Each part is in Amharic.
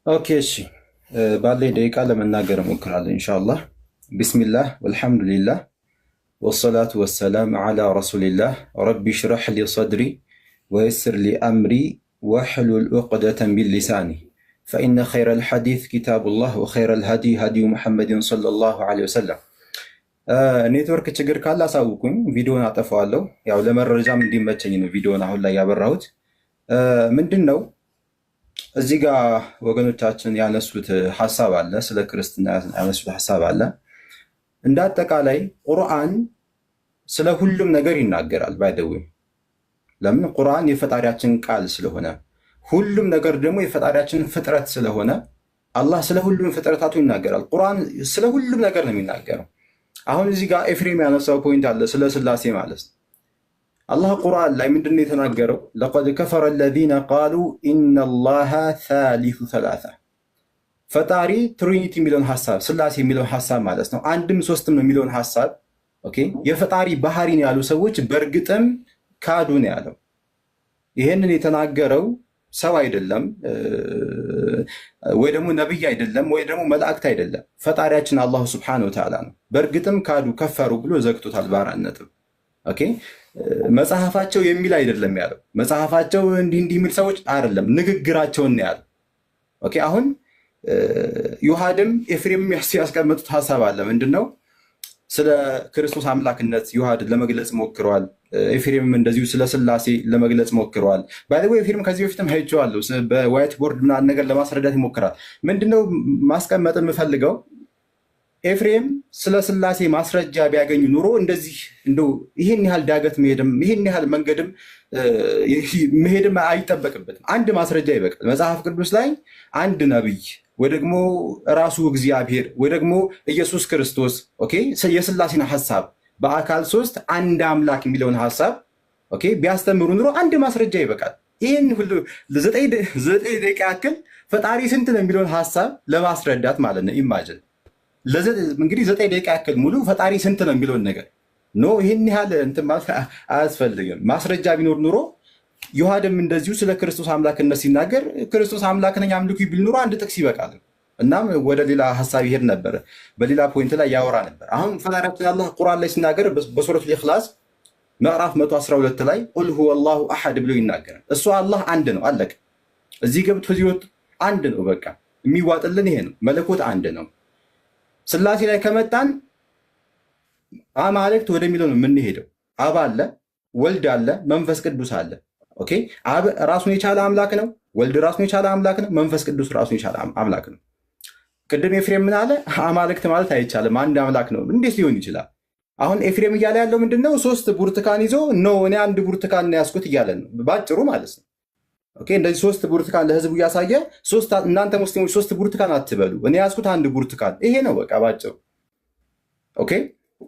ኦኬ እሺ ባለኝ ደቂቃ ለመናገር እሞክራለሁ ኢንሻአላህ። ቢስሚላህ ወልሐምዱሊላህ ወሰላቱ ወሰላም ዐላ ረሱሊላህ ረቢ ሽረሕ ሊ ሰድሪ ወየስር ሊ አምሪ ወሕሉል ዑቅደተን ሚን ሊሳኒ ፈኢነ ኸይረል ሐዲስ ኪታቡላህ ወኸይረል ሀዲይ ሀዲዩ ሙሐመድን ሰለላሁ ዐለይሂ ወሰለም። ኔትወርክ ችግር ካለ አሳውቁኝ፣ ቪዲዮን አጠፋዋለሁ። ያው ለመረጃም እንዲመቸኝ ነው ቪዲዮን አሁን ላይ ያበራሁት። ምንድን ነው እዚህ ጋር ወገኖቻችን ያነሱት ሐሳብ አለ፣ ስለ ክርስትና ያነሱት ሐሳብ አለ። እንደ አጠቃላይ ቁርአን ስለ ሁሉም ነገር ይናገራል። ባይደዌ ለምን? ቁርአን የፈጣሪያችን ቃል ስለሆነ፣ ሁሉም ነገር ደግሞ የፈጣሪያችን ፍጥረት ስለሆነ አላህ ስለ ሁሉም ፍጥረታቱ ይናገራል። ቁርአን ስለ ሁሉም ነገር ነው የሚናገረው። አሁን እዚህ ጋር ኤፍሬም ያነሳው ፖይንት አለ፣ ስለ ስላሴ ማለት ነው። አላህ ቁርአን ላይ ምንድነው የተናገረው? ለቀድ ከፈረ አለዚነ ቃሉ ኢነላሃ ሳሊሱ ሰላሳ። ፈጣሪ ትሪኒቲ የሚለውን ሐሳብ፣ ስላሴ የሚለውን ሐሳብ ማለት ነው፣ አንድም ሶስትም ነው የሚለውን ሐሳብ ኦኬ፣ የፈጣሪ ባህሪን ያሉ ሰዎች በእርግጥም ካዱ ነው ያለው። ይሄንን የተናገረው ሰው አይደለም ወይ ደግሞ ነብይ አይደለም ወይ ደግሞ መላእክት አይደለም፣ ፈጣሪያችን አላሁ ሱብሓነሁ ወተዓላ ነው። በእርግጥም ካዱ ከፈሩ ብሎ ዘግቶታል በአራነት ኦኬ። መጽሐፋቸው የሚል አይደለም ያለው፣ መጽሐፋቸው እንዲህ የሚል ሰዎች አይደለም፣ ንግግራቸውን ነው ያለው ኦኬ። አሁን ዮሐድም ኤፍሬምም ያስቀመጡት ሐሳብ አለ። ምንድነው? ስለ ክርስቶስ አምላክነት ዮሐድ ለመግለጽ ሞክረዋል። ኤፍሬምም እንደዚሁ ስለ ስላሴ ለመግለጽ ሞክረዋል። ባይዘው ኤፍሬም ከዚህ በፊትም ሄጄዋለሁ፣ በዋይት ቦርድ ምናምን ነገር ለማስረዳት ይሞክራል። ምንድነው ማስቀመጥ የምፈልገው? ኤፍሬም ስለ ስላሴ ማስረጃ ቢያገኙ ኑሮ እንደዚህ እንደው ይህን ያህል ዳገት መሄድም ይህን ያህል መንገድም መሄድም አይጠበቅበትም። አንድ ማስረጃ ይበቃል። መጽሐፍ ቅዱስ ላይ አንድ ነቢይ ወይ ደግሞ ራሱ እግዚአብሔር ወይ ደግሞ ኢየሱስ ክርስቶስ ኦኬ የስላሴን ሐሳብ በአካል ሶስት አንድ አምላክ የሚለውን ሐሳብ ኦኬ ቢያስተምሩ ኑሮ አንድ ማስረጃ ይበቃል። ይህን ሁሉ ዘጠኝ ደቂቃ ያክል ፈጣሪ ስንት ነው የሚለውን ሐሳብ ለማስረዳት ማለት ነው። ኢማጅን እንግዲህ 9 ደቂቃ ያክል ሙሉ ፈጣሪ ስንት ነው የሚለውን ነገር ኖ ይህን ያህል እንትን ማለት አያስፈልግም። ማስረጃ ቢኖር ኑሮ ዮሐድም እንደዚሁ ስለ ክርስቶስ አምላክነት ሲናገር ክርስቶስ አምላክ ነኝ አምልኩ ቢል ኑሮ አንድ ጥቅስ ይበቃል። እናም ወደ ሌላ ሐሳብ ይሄድ ነበር፣ በሌላ ፖይንት ላይ ያወራ ነበር። አሁን ፈጣሪያችን አላህ ቁርአን ላይ ሲናገር በሱረቱል ኢኽላስ ምዕራፍ 112 ላይ ቁል ሁወላሁ አሐድ ብሎ ይናገራል። እሱ አላህ አንድ ነው፣ አለቀ። እዚህ ገብቶ ሲወጥ አንድ ነው፣ በቃ የሚዋጥልን ይሄ ነው። መለኮት አንድ ነው። ስላሴ ላይ ከመጣን አማልክት ወደሚለው ነው የምንሄደው። አብ አለ፣ ወልድ አለ፣ መንፈስ ቅዱስ አለ። ኦኬ አብ ራሱን የቻለ አምላክ ነው፣ ወልድ ራሱን የቻለ አምላክ ነው፣ መንፈስ ቅዱስ ራሱን የቻለ አምላክ ነው። ቅድም ኤፍሬም ምን አለ? አማልክት ማለት አይቻልም፣ አንድ አምላክ ነው። እንዴት ሊሆን ይችላል? አሁን ኤፍሬም እያለ ያለው ምንድነው? 3 ብርቱካን ይዞ ነው እኔ አንድ ብርቱካን ነው ያዝኩት እያለ ነው ባጭሩ ማለት ነው። ኦኬ እንደዚህ 3 ብርቱካን ለህዝቡ እያሳየ እናንተ ሙስሊሞች 3 ብርቱካን አትበሉ፣ እኔ ያዝኩት አንድ ብርቱካን፣ ይሄ ነው በቃ ባጭሩ። ኦኬ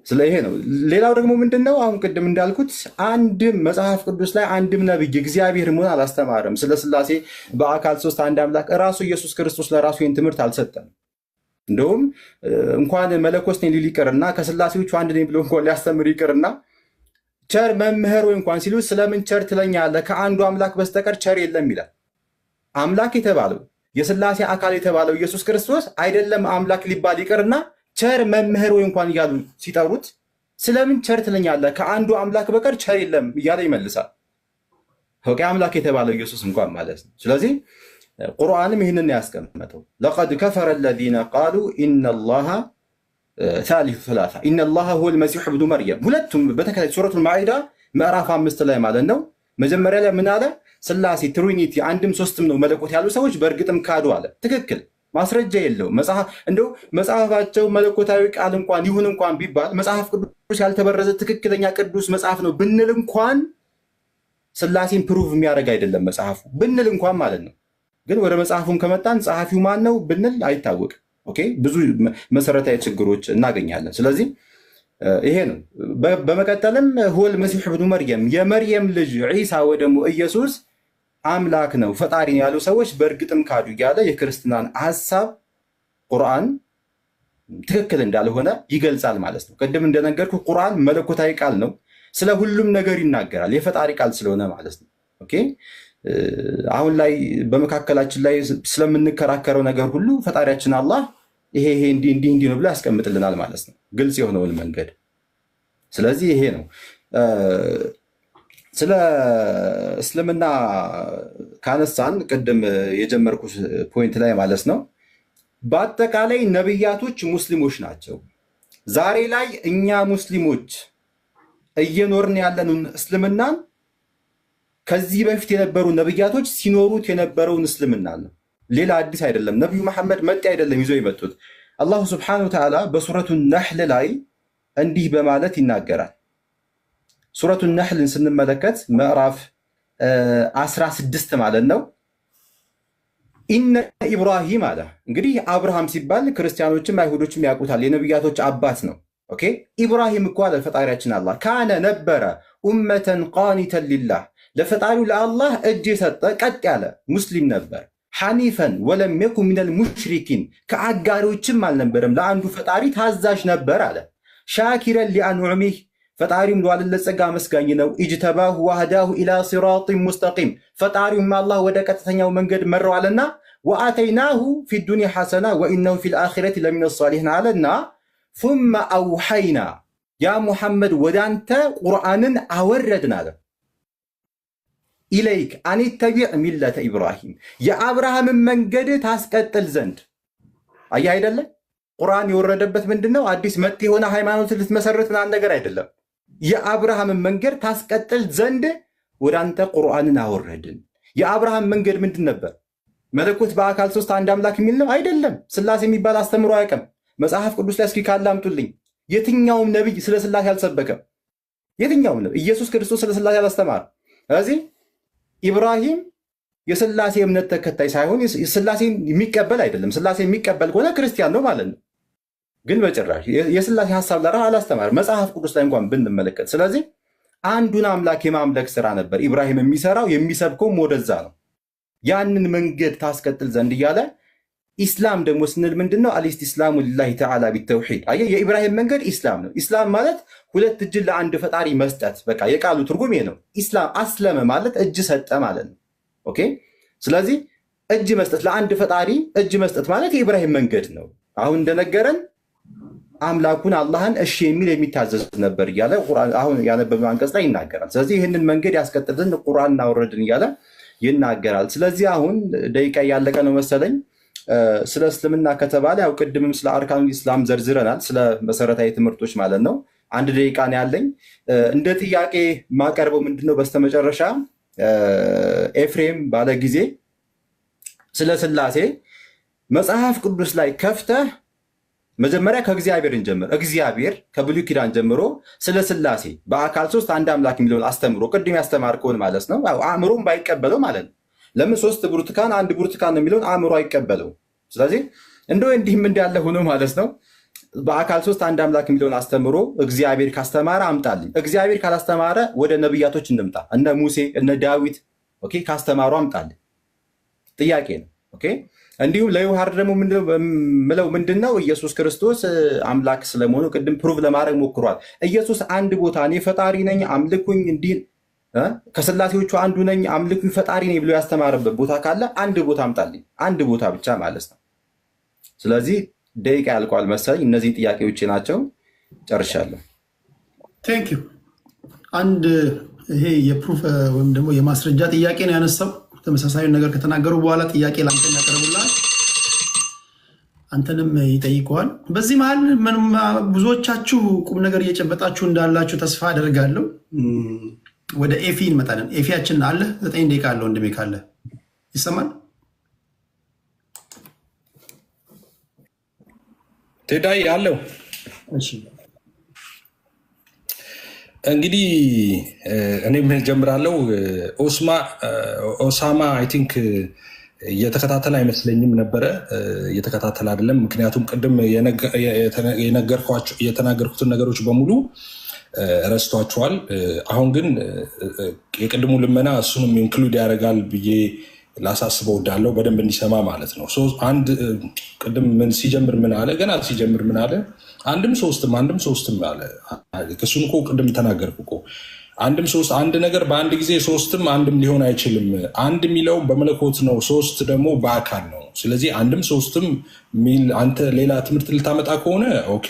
ስለ ይሄ ነው። ሌላው ደግሞ ምንድነው? አሁን ቅድም እንዳልኩት አንድም መጽሐፍ ቅዱስ ላይ አንድም ነብይ እግዚአብሔር መሆን አላስተማረም። ስለ ስላሴ በአካል 3 አንድ አምላክ ራሱ ኢየሱስ ክርስቶስ ለራሱ ይህን ትምህርት አልሰጠም። እንደውም እንኳን መለኮት ነኝ ሊል ይቅርና ከስላሴዎቹ አንድ ነኝ ብሎ እንኳን ሊያስተምር ይቅርና ቸር መምህር ወይ እንኳን ሲሉ ስለምን ቸር ትለኛለህ? ከአንዱ አምላክ በስተቀር ቸር የለም ይላል። አምላክ የተባለው የስላሴ አካል የተባለው ኢየሱስ ክርስቶስ አይደለም አምላክ ሊባል ይቅርና ቸር መምህር ወይ እንኳን እያሉ ሲጠሩት ስለምን ቸር ትለኛለህ? ከአንዱ አምላክ በቀር ቸር የለም እያለ ይመልሳል። ኦኬ አምላክ የተባለው ኢየሱስ እንኳን ማለት ነው። ስለዚህ ቁርአንም ይህንን ያስቀመጠው ለቀድ ከፈረ አለዚነ ቃሉ ኢነላሃ ሳሊሱ ሰላሳ ኢነላሃ ሁወል መሲሑ ብኑ መርየም። ሁለቱም በተከታታይ ሱረቱል ማኢዳ ምዕራፍ 5 ላይ ማለት ነው። መጀመሪያ ላይ ምን አለ? ስላሴ ትሪኒቲ አንድም ሶስትም ነው መለኮት ያሉ ሰዎች በእርግጥም ካዱ አለ። ትክክል፣ ማስረጃ የለውም። እንደው መጽሐፋቸው መለኮታዊ ቃል እንኳን ይሁን እንኳን ቢባል መጽሐፍ ቅዱስ ያልተበረዘ ትክክለኛ ቅዱስ መጽሐፍ ነው ብንል እንኳን ስላሴን ፕሩቭ የሚያደርግ አይደለም መጽሐፉ ብንል እንኳን ማለት ነው። ግን ወደ መጽሐፉም ከመጣን ጸሐፊው ማን ነው ብንል አይታወቅም። ኦኬ ብዙ መሰረታዊ ችግሮች እናገኛለን። ስለዚህ ይሄ ነው። በመቀጠልም ሁወል መሲሑ ብኑ መርየም የመርየም ልጅ ዒሳ ወይ ደግሞ ኢየሱስ አምላክ ነው ፈጣሪ ያሉ ሰዎች በእርግጥም ካዱ እያለ የክርስትናን ሐሳብ ቁርአን ትክክል እንዳልሆነ ይገልጻል ማለት ነው። ቅድም እንደነገርኩ ቁርአን መለኮታዊ ቃል ነው፣ ስለ ሁሉም ነገር ይናገራል፣ የፈጣሪ ቃል ስለሆነ ማለት ነው። ኦኬ አሁን ላይ በመካከላችን ላይ ስለምንከራከረው ነገር ሁሉ ፈጣሪያችን አላህ ይሄ እንዲህ ነው ብሎ ያስቀምጥልናል ማለት ነው፣ ግልጽ የሆነውን መንገድ። ስለዚህ ይሄ ነው ስለ እስልምና ካነሳን ቅድም የጀመርኩት ፖይንት ላይ ማለት ነው። በአጠቃላይ ነብያቶች ሙስሊሞች ናቸው። ዛሬ ላይ እኛ ሙስሊሞች እየኖርን ያለንን እስልምናን ከዚህ በፊት የነበሩ ነብያቶች ሲኖሩት የነበረውን እስልምና ነው። ሌላ አዲስ አይደለም። ነቢዩ መሐመድ መጤ አይደለም ይዞ የመጡት። አላሁ ስብሐነሁ ወተዓላ በሱረቱ ነሕል ላይ እንዲህ በማለት ይናገራል። ሱረቱ ነሕልን ስንመለከት ምዕራፍ 16 ማለት ነው። ኢነ ኢብራሂም አለ። እንግዲህ አብርሃም ሲባል ክርስቲያኖችም አይሁዶችም ያውቁታል፣ የነቢያቶች አባት ነው። ኦኬ ኢብራሂም እኮ አለ ፈጣሪያችን አላህ ካነ ነበረ ኡመተን ቃኒተን ሊላህ ለፈጣሪው ለአላህ እጅ የሰጠ ቀጥ ያለ ሙስሊም ነበር። ሐኒፈን ወለም የኩን ሚነል ሙሽሪኪን ከአጋሪዎችም አልነበረም፣ ለአንዱ ፈጣሪ ታዛዥ ነበር አለ። ሻኪረን ሊአንዑሚህ ፈጣሪውም ለዋለለት ጸጋ መስጋኝ ነው። ኢጅተባሁ ወህዳሁ ኢላ ሲራጢን ሙስተቂም ፈጣሪውም አላህ ወደ ቀጥተኛው መንገድ መረዋልና ወአተይናሁ ፊ ዱንያ ሐሰና ወኢነሁ ፊል አኺረቲ ለሚነ ሷሊሒን አለና ሱመ አውሐይና ያ ሙሐመድ ወደ አንተ ቁርአንን አወረድን አለ ኢለይክ አኒተቢዕ ሚለተ ኢብራሂም የአብርሃምን መንገድ ታስቀጥል ዘንድ። አየህ አይደለ? ቁርአን የወረደበት ምንድነው? አዲስ መጤ የሆነ ሃይማኖት ልትመሰረት ምናምን ነገር አይደለም። የአብርሃምን መንገድ ታስቀጥል ዘንድ ወደ አንተ ቁርአንን አወረድን። የአብርሃም መንገድ ምንድን ነበር? መለኮት በአካል ሶስት አንድ አምላክ የሚል ነው አይደለም። ስላሴ የሚባል አስተምሮ አያውቅም። መጽሐፍ ቅዱስ ላይ እስኪ ካለ አምጡልኝ። የትኛውም ነቢይ ስለ ስላሴ አልሰበከም። የትኛውም ነቢይ ኢየሱስ ክርስቶስ ስለ ስላሴ አላስተማር። ስለዚህ ኢብራሂም የስላሴ እምነት ተከታይ ሳይሆን ስላሴን የሚቀበል አይደለም። ስላሴ የሚቀበል ከሆነ ክርስቲያን ነው ማለት ነው። ግን በጭራሽ የስላሴ ሀሳብ ለራ አላስተማር መጽሐፍ ቅዱስ ላይ እንኳን ብንመለከት። ስለዚህ አንዱን አምላክ የማምለክ ስራ ነበር ኢብራሂም የሚሰራው፣ የሚሰብከውም ወደዛ ነው። ያንን መንገድ ታስቀጥል ዘንድ እያለ ኢስላም ደግሞ ስንል ምንድነው? አልኢስቲስላሙ ሊላሂ ተዓላ ቢተውሂድ። አየህ የኢብራሂም መንገድ ኢስላም ነው። ኢስላም ማለት ሁለት እጅን ለአንድ ፈጣሪ መስጠት። በቃ የቃሉ ትርጉም ይሄ ነው። ኢስላም አስለመ ማለት እጅ ሰጠ ማለት ነው። ኦኬ ስለዚህ እጅ መስጠት ለአንድ ፈጣሪ እጅ መስጠት ማለት የኢብራሂም መንገድ ነው። አሁን እንደነገረን አምላኩን አላህን እሺ የሚል የሚታዘዝ ነበር እያለ አሁን ያነበብነው አንቀጽ ላይ ይናገራል። ስለዚህ ይህንን መንገድ ያስቀጥል ዘንድ ቁርአን እናወረድን እያለ ይናገራል። ስለዚህ አሁን ደቂቃ እያለቀ ነው መሰለኝ። ስለ እስልምና ከተባለ ያው ቅድምም ስለ አርካኑል ኢስላም ዘርዝረናል፣ ስለ መሰረታዊ ትምህርቶች ማለት ነው። አንድ ደቂቃ ነው ያለኝ። እንደ ጥያቄ ማቀርበው ምንድነው በስተመጨረሻ ኤፍሬም ባለ ጊዜ ስለ ስላሴ መጽሐፍ ቅዱስ ላይ ከፍተህ መጀመሪያ ከእግዚአብሔር እንጀምር። እግዚአብሔር ከብሉይ ኪዳን ጀምሮ ስለ ስላሴ በአካል ሶስት አንድ አምላክ የሚለውን አስተምሮ ቅድም ያስተማርከውን ማለት ነው። አእምሮም ባይቀበለው ማለት ነው። ለምን ሶስት ብርቱካን አንድ ብርቱካን ነው የሚለውን አእምሮ አይቀበለው። ስለዚህ እንደው እንዲህም እንዳለ ሆኖ ማለት ነው በአካል ሶስት አንድ አምላክ የሚለውን አስተምሮ እግዚአብሔር ካስተማረ አምጣልኝ። እግዚአብሔር ካላስተማረ ወደ ነብያቶች እንምጣ። እነ ሙሴ እነ ዳዊት ኦኬ ካስተማሩ አምጣልኝ። ጥያቄ ነው። ኦኬ እንዲሁም ለዮሐር ደግሞ ምለው ምንድነው ኢየሱስ ክርስቶስ አምላክ ስለመሆኑ ቅድም ፕሩቭ ለማድረግ ሞክሯል። ኢየሱስ አንድ ቦታ እኔ ፈጣሪ ነኝ አምልኩኝ እንዲህ ከስላሴዎቹ አንዱ ነኝ አምልኩኝ ፈጣሪ ነኝ ብሎ ያስተማረበት ቦታ ካለ አንድ ቦታ አምጣልኝ። አንድ ቦታ ብቻ ማለት ነው። ስለዚህ ደቂቃ ያልቋል መሰለኝ። እነዚህ ጥያቄዎች ናቸው። ጨርሻለሁ። ቴንክ ዩ። አንድ ይሄ የፕሩፍ ወይም ደግሞ የማስረጃ ጥያቄ ነው ያነሳው። ተመሳሳዩ ነገር ከተናገሩ በኋላ ጥያቄ ለአንተ ያቀርቡልሃል፣ አንተንም ይጠይቀዋል። በዚህ መሀል ብዙዎቻችሁ ቁም ነገር እየጨበጣችሁ እንዳላችሁ ተስፋ አደርጋለሁ። ወደ ኤፊ እንመጣለን። ኤፊያችን አለ 9 ደቂቃ አለው። ወንድሜ ካለ ይሰማል? ቴዳይ አለው። እሺ እንግዲህ እኔም ጀምራለሁ። ኦሳማ አይ ቲንክ እየተከታተለ አይመስለኝም ነበረ። እየተከታተለ አይደለም። ምክንያቱም ቅድም የተናገርኩትን ነገሮች በሙሉ ረስቷቸዋል። አሁን ግን የቅድሙ ልመና እሱንም ኢንክሉድ ያደርጋል ብዬ ላሳስበው እወዳለሁ፣ በደንብ እንዲሰማ ማለት ነው። አንድ ቅድም ሲጀምር ምን አለ? ገና ሲጀምር ምን አለ? አንድም ሶስትም አለ። እሱን እኮ ቅድም ተናገርኩ እኮ። አንድም ሶስት አንድ ነገር በአንድ ጊዜ ሶስትም አንድም ሊሆን አይችልም። አንድ የሚለው በመለኮት ነው፣ ሶስት ደግሞ በአካል ነው። ስለዚህ አንድም ሶስትም ሚል አንተ ሌላ ትምህርት ልታመጣ ከሆነ ኦኬ፣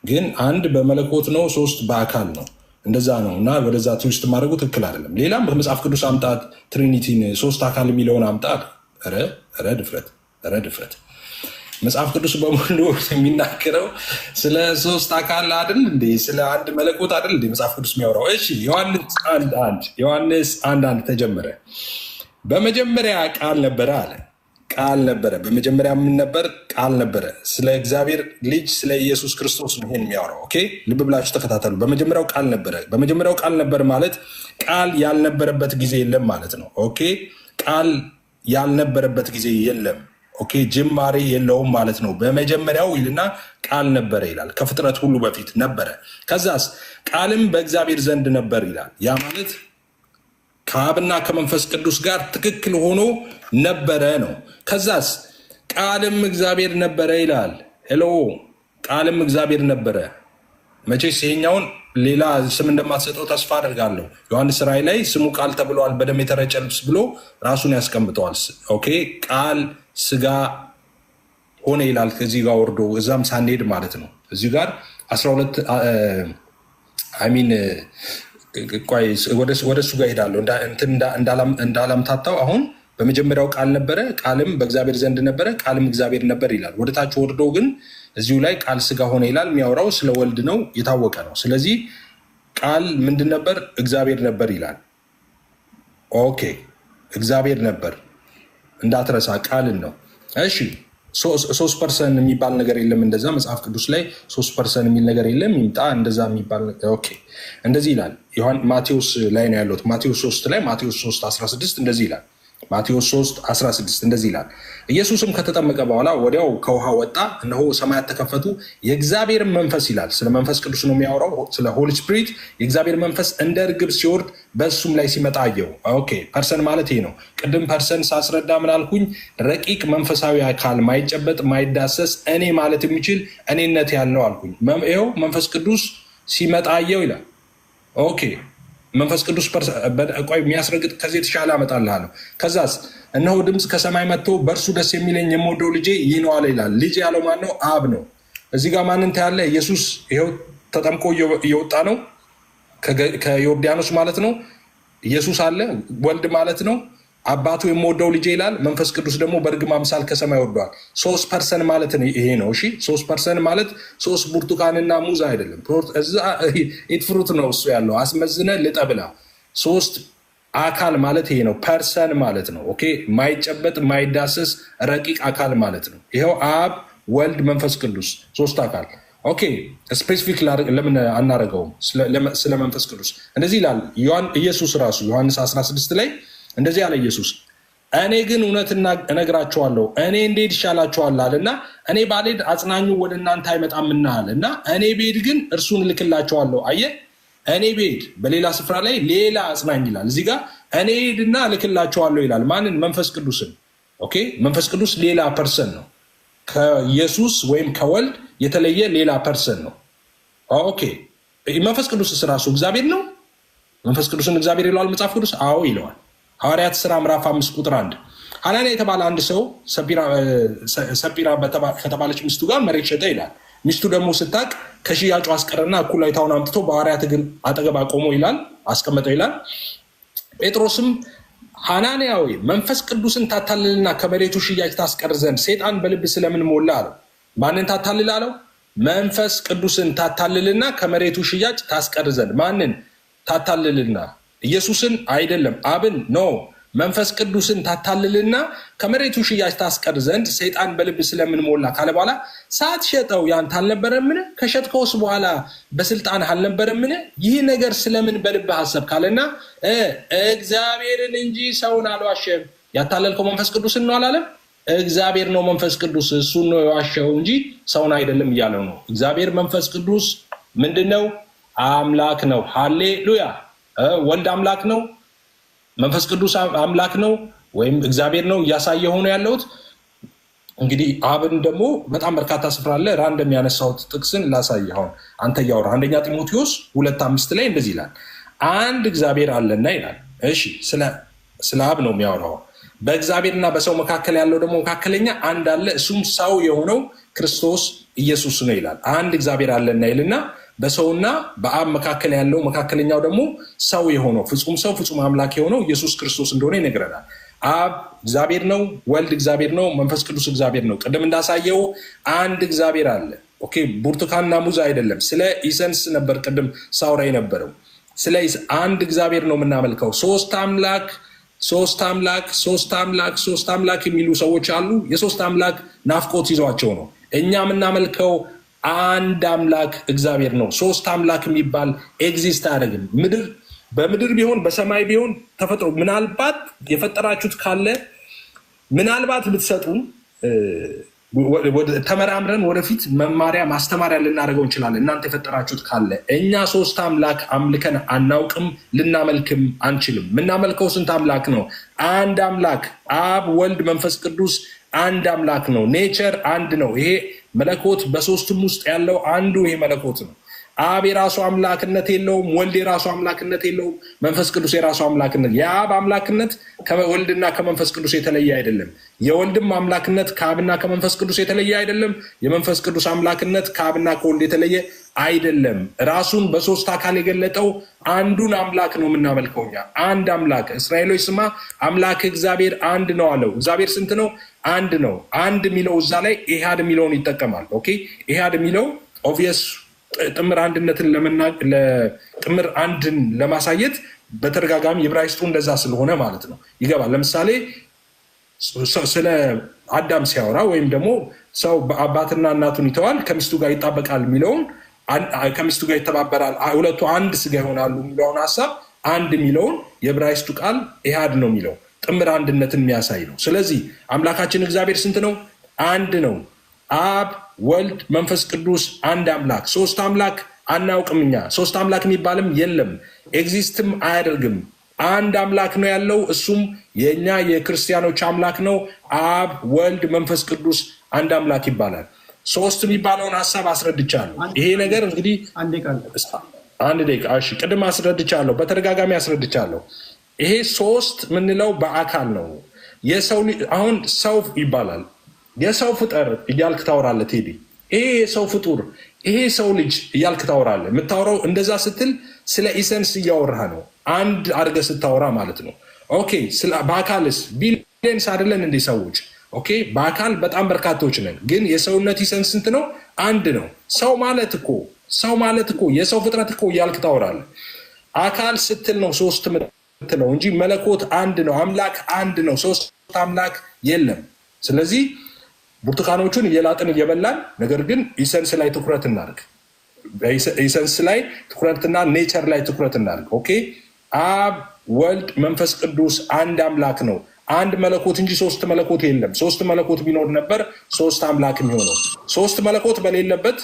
ግን አንድ በመለኮት ነው፣ ሶስት በአካል ነው። እንደዛ ነው እና ወደዛ ትዊስት ማድረጉ ትክክል አይደለም። ሌላም በመጽሐፍ ቅዱስ አምጣት፣ ትሪኒቲን ሶስት አካል የሚለውን አምጣት። ኧረ ድፍረት! መጽሐፍ ቅዱስ በሙሉ የሚናገረው ስለ ሶስት አካል አይደል እንዴ? ስለ አንድ መለኮት አይደል እንዴ መጽሐፍ ቅዱስ የሚያወራው? እሺ ዮሐንስ 1:1 ተጀመረ። በመጀመሪያ ቃል ነበረ አለ። ቃል ነበረ፣ በመጀመሪያ ምን ነበር? ቃል ነበረ። ስለ እግዚአብሔር ልጅ ስለ ኢየሱስ ክርስቶስ ነው ይሄን የሚያወራው። ኦኬ፣ ልብ ብላችሁ ተከታተሉ። በመጀመሪያው ቃል ነበረ። በመጀመሪያው ቃል ነበር ማለት ቃል ያልነበረበት ጊዜ የለም ማለት ነው። ኦኬ፣ ቃል ያልነበረበት ጊዜ የለም። ኦኬ፣ ጅማሬ የለውም ማለት ነው። በመጀመሪያው ይልና ቃል ነበረ ይላል። ከፍጥረት ሁሉ በፊት ነበረ። ከዛስ ቃልም በእግዚአብሔር ዘንድ ነበር ይላል። ያ ማለት ከአብና ከመንፈስ ቅዱስ ጋር ትክክል ሆኖ ነበረ ነው። ከዛስ ቃልም እግዚአብሔር ነበረ ይላል። ሄሎ፣ ቃልም እግዚአብሔር ነበረ። መቼስ ይሄኛውን ሌላ ስም እንደማትሰጠው ተስፋ አደርጋለሁ። ዮሐንስ ራእይ ላይ ስሙ ቃል ተብለዋል፣ በደም የተረጨ ልብስ ብሎ ራሱን ያስቀምጠዋል። ኦኬ፣ ቃል ስጋ ሆነ ይላል። ከዚህ ጋር ወርዶ እዛም ሳንሄድ ማለት ነው። እዚህ ጋር 12 ቆይ ወደ እሱ ጋር ሄዳለሁ እንዳላምታታው። አሁን በመጀመሪያው ቃል ነበረ፣ ቃልም በእግዚአብሔር ዘንድ ነበረ፣ ቃልም እግዚአብሔር ነበር ይላል። ወደ ታች ወርዶ ግን እዚሁ ላይ ቃል ስጋ ሆነ ይላል። የሚያወራው ስለ ወልድ ነው፣ የታወቀ ነው። ስለዚህ ቃል ምንድን ነበር? እግዚአብሔር ነበር ይላል። ኦኬ፣ እግዚአብሔር ነበር እንዳትረሳ፣ ቃልን ነው። እሺ፣ 3% የሚባል ነገር የለም። እንደዛ መጽሐፍ ቅዱስ ላይ 3% የሚል ነገር የለም። ይምጣ እንደዛ የሚባል ኦኬ፣ እንደዚህ ይላል። ማቴዎስ ላይ ነው ያለሁት። ማቴዎስ 3 ላይ ማቴዎስ 3:16 እንደዚህ ይላል። ማቴዎስ 3:16 እንደዚህ ይላል። ኢየሱስም ከተጠመቀ በኋላ ወዲያው ከውሃ ወጣ፣ እነሆ ሰማያት ተከፈቱ፣ የእግዚአብሔር መንፈስ ይላል። ስለ መንፈስ ቅዱስ ነው የሚያወራው፣ ስለ ሆሊ ስፒሪት። የእግዚአብሔር መንፈስ እንደ እርግብ ሲወርድ በሱም ላይ ሲመጣ አየው። ኦኬ፣ ፐርሰን ማለት ይሄ ነው። ቅድም ፐርሰን ሳስረዳ ምን አልኩኝ? ረቂቅ መንፈሳዊ አካል፣ ማይጨበጥ ማይዳሰስ፣ እኔ ማለት የሚችል እኔነት ያለው አልኩኝ። ይኸው መንፈስ ቅዱስ ሲመጣ አየው ይላል። ኦኬ፣ መንፈስ ቅዱስ ቆይ የሚያስረግጥ ከዚህ የተሻለ አመጣልሃለሁ። ከዛስ እነሆ ድምፅ ከሰማይ መጥቶ በእርሱ ደስ የሚለኝ የምወደው ልጄ ይህ ነው አለ ይላል። ልጅ ያለው ማን ነው? አብ ነው። እዚህ ጋር ማንን ታያለ? ኢየሱስ ይኸው ተጠምቆ እየወጣ ነው ከዮርዳኖስ ማለት ነው። ኢየሱስ አለ፣ ወልድ ማለት ነው። አባቱ የምወደው ልጄ ይላል። መንፈስ ቅዱስ ደግሞ በእርግብ አምሳል ከሰማይ ወርዷል። 3% ማለት ይሄ ነው። እሺ፣ 3% ማለት 3 ብርቱካንና ሙዝ አይደለም። እዛ ፍሩት ነው እሱ ያለው። አስመዝነ ልጠብላ 3 አካል ማለት ይሄ ነው። ፐርሰን ማለት ነው። ኦኬ፣ ማይጨበጥ ማይዳሰስ ረቂቅ አካል ማለት ነው። ይኸው አብ፣ ወልድ፣ መንፈስ ቅዱስ 3 አካል። ኦኬ፣ ስፔሲፊክ ለምን አናረገውም? ስለ መንፈስ ቅዱስ እንደዚህ ይላል ኢየሱስ ራሱ ዮሐንስ 16 ላይ እንደዚህ ያለ ኢየሱስ፣ እኔ ግን እውነት እነግራቸዋለሁ፣ እኔ እንዴት ይሻላቸዋል አለና፣ እኔ ባልሄድ አጽናኙ ወደ እናንተ አይመጣምና አለና፣ እኔ ብሄድ ግን እርሱን እልክላቸዋለሁ። አየህ፣ እኔ ብሄድ፣ በሌላ ስፍራ ላይ ሌላ አጽናኝ ይላል። እዚህ ጋር እኔ ሄድና እልክላቸዋለሁ ይላል። ማንን? መንፈስ ቅዱስን። ኦኬ፣ መንፈስ ቅዱስ ሌላ ፐርሰን ነው። ከኢየሱስ ወይም ከወልድ የተለየ ሌላ ፐርሰን ነው። ኦኬ፣ መንፈስ ቅዱስስ ራሱ እግዚአብሔር ነው። መንፈስ ቅዱስን እግዚአብሔር ይለዋል መጽሐፍ ቅዱስ? አዎ ይለዋል። ሐዋርያት ሥራ ምዕራፍ 5:1 ሐናንያ የተባለ አንድ ሰው ሰጲራ ከተባለች ሚስቱ ጋር መሬት ሸጠ ይላል። ሚስቱ ደግሞ ስታቅ ከሽያጩ አስቀረና እኩሌታውን አምጥቶ በሐዋርያት እግር አጠገብ አቆመው ይላል፣ አስቀመጠው ይላል። ጴጥሮስም ሐናንያ ሆይ መንፈስ ቅዱስን ታታልልና ከመሬቱ ሽያጭ ታስቀር ዘንድ ሰይጣን በልብ ስለምን ሞላ አለው። ማንን ታታልል አለው? መንፈስ ቅዱስን ታታልልና ከመሬቱ ሽያጭ ታስቀር ዘንድ። ማንን ታታልልና? ኢየሱስን አይደለም፣ አብን ነው። መንፈስ ቅዱስን ታታልልና ከመሬቱ ሽያጭ ታስቀር ዘንድ ሰይጣን በልብ ስለምን ሞላ ካለ በኋላ ሳትሸጠው ያንተ አልነበረምን? ከሸጥከውስ በኋላ በስልጣን አልነበረምን? ይህ ነገር ስለምን በልብህ አሰብ ካለና እግዚአብሔርን እንጂ ሰውን አልዋሸም። ያታለልከው መንፈስ ቅዱስን ነው አላለም? እግዚአብሔር ነው መንፈስ ቅዱስ፣ እሱን ነው የዋሸው እንጂ ሰውን አይደለም እያለው ነው። እግዚአብሔር መንፈስ ቅዱስ ምንድነው? አምላክ ነው። ሃሌሉያ። ወልድ አምላክ ነው፣ መንፈስ ቅዱስ አምላክ ነው ወይም እግዚአብሔር ነው እያሳየ ሆኖ ያለውት። እንግዲህ አብን ደግሞ በጣም በርካታ ስፍራ አለ። ራንደም ያነሳሁት ጥቅስን ላሳይ። አሁን አንተ እያወራ 1 ጢሞቴዎስ 2:5 ላይ እንደዚህ ይላል፣ አንድ እግዚአብሔር አለና ይላል። እሺ ስለ አብ ነው የሚያወራው። በእግዚአብሔርና በሰው መካከል ያለው ደግሞ መካከለኛ አንድ አለ፣ እሱም ሰው የሆነው ክርስቶስ ኢየሱስ ነው ይላል። አንድ እግዚአብሔር አለና ይልና በሰውና በአብ መካከል ያለው መካከለኛው ደግሞ ሰው የሆነው ፍጹም ሰው ፍጹም አምላክ የሆነው ኢየሱስ ክርስቶስ እንደሆነ ይነግረናል። አብ እግዚአብሔር ነው፣ ወልድ እግዚአብሔር ነው፣ መንፈስ ቅዱስ እግዚአብሔር ነው። ቅድም እንዳሳየው አንድ እግዚአብሔር አለ። ኦኬ፣ ብርቱካንና ሙዝ አይደለም። ስለ ኢሰንስ ነበር ቅድም ሳውራ የነበረው። ስለ አንድ እግዚአብሔር ነው የምናመልከው። ሶስት አምላክ የሚሉ ሰዎች አሉ። የሶስት አምላክ ናፍቆት ይዟቸው ነው። እኛ የምናመልከው አንድ አምላክ እግዚአብሔር ነው። ሶስት አምላክ የሚባል ኤግዚስት አያደርግም። በምድር ቢሆን በሰማይ ቢሆን ተፈጥሮ ምናልባት የፈጠራችሁት ካለ ምናልባት ብትሰጡን ተመራምረን ወደፊት መማሪያ ማስተማሪያ ልናደርገው እንችላለን። እናንተ የፈጠራችሁት ካለ እኛ ሶስት አምላክ አምልከን አናውቅም፣ ልናመልክም አንችልም። የምናመልከው ስንት አምላክ ነው? አንድ አምላክ፣ አብ ወልድ መንፈስ ቅዱስ አንድ አምላክ ነው። ኔቸር አንድ ነው። ይሄ መለኮት በሶስቱም ውስጥ ያለው አንዱ ይሄ መለኮት ነው። አብ የራሱ አምላክነት የለውም። ወልድ የራሱ አምላክነት የለውም። መንፈስ ቅዱስ የራሱ አምላክነት። የአብ አምላክነት ከወልድና ከመንፈስ ቅዱስ የተለየ አይደለም። የወልድም አምላክነት ከአብና ከመንፈስ ቅዱስ የተለየ አይደለም። የመንፈስ ቅዱስ አምላክነት ከአብና ከወልድ የተለየ አይደለም። ራሱን በሶስት አካል የገለጠው አንዱን አምላክ ነው የምናመልከው እኛ። አንድ አምላክ። እስራኤሎች ስማ አምላክ እግዚአብሔር አንድ ነው አለው። እግዚአብሔር ስንት ነው? አንድ ነው። አንድ የሚለው እዛ ላይ ኢሃድ የሚለውን ይጠቀማል። ኦኬ፣ ኢሃድ የሚለው ኦብቪየስ ጥምር አንድነትን ጥምር አንድን ለማሳየት በተደጋጋሚ ዕብራይስጡ እንደዛ ስለሆነ ማለት ነው ይገባል። ለምሳሌ ስለ አዳም ሲያወራ ወይም ደግሞ ሰው አባትና እናቱን ይተዋል ከሚስቱ ጋር ይጣበቃል የሚለውን ከሚስቱ ጋር ይተባበራል ሁለቱ አንድ ስጋ ይሆናሉ የሚለውን ሀሳብ አንድ የሚለውን የዕብራይስጡ ቃል ኢሃድ ነው የሚለው ጥምር አንድነትን የሚያሳይ ነው። ስለዚህ አምላካችን እግዚአብሔር ስንት ነው? አንድ ነው። አብ ወልድ መንፈስ ቅዱስ አንድ አምላክ። ሶስት አምላክ አናውቅም እኛ። ሶስት አምላክ የሚባልም የለም፣ ኤግዚስትም አያደርግም። አንድ አምላክ ነው ያለው፣ እሱም የእኛ የክርስቲያኖች አምላክ ነው። አብ ወልድ መንፈስ ቅዱስ አንድ አምላክ ይባላል። ሶስት የሚባለውን ሀሳብ አስረድቻለሁ። ይሄ ነገር እንግዲህ አንድ ደቂቃ እሺ፣ ቅድም አስረድቻለሁ፣ በተደጋጋሚ አስረድቻለሁ። ይሄ ሶስት የምንለው በአካል ነው። የሰው አሁን ሰው ይባላል። የሰው ፍጠር እያልክ ታወራለህ ቴዲ። ይሄ የሰው ፍጡር ይሄ ሰው ልጅ እያልክ ታወራለህ። የምታወራው እንደዛ ስትል ስለ ኢሰንስ እያወራህ ነው፣ አንድ አድርገህ ስታወራ ማለት ነው። ኦኬ፣ በአካልስ ቢሊየንስ አይደለን እንዴ ሰዎች? ኦኬ፣ በአካል በጣም በርካታዎች ነን፣ ግን የሰውነት ኢሰንስ ስንት ነው? አንድ ነው። ሰው ማለት እኮ የሰው ፍጥረት እኮ እያልክ ታወራለህ። አካል ስትል ነው ሶስት ምትለው እንጂ መለኮት አንድ ነው። አምላክ አንድ ነው። ሶስት አምላክ የለም። ስለዚህ ብርቱካኖቹን እየላጥን እየበላን፣ ነገር ግን ኢሰንስ ላይ ትኩረት እናድርግ። ኢሰንስ ላይ ትኩረትና ኔቸር ላይ ትኩረት እናድርግ። ኦኬ፣ አብ ወልድ መንፈስ ቅዱስ አንድ አምላክ ነው። አንድ መለኮት እንጂ ሶስት መለኮት የለም። ሶስት መለኮት ቢኖር ነበር ሶስት አምላክ የሚሆነው። ሶስት መለኮት በሌለበት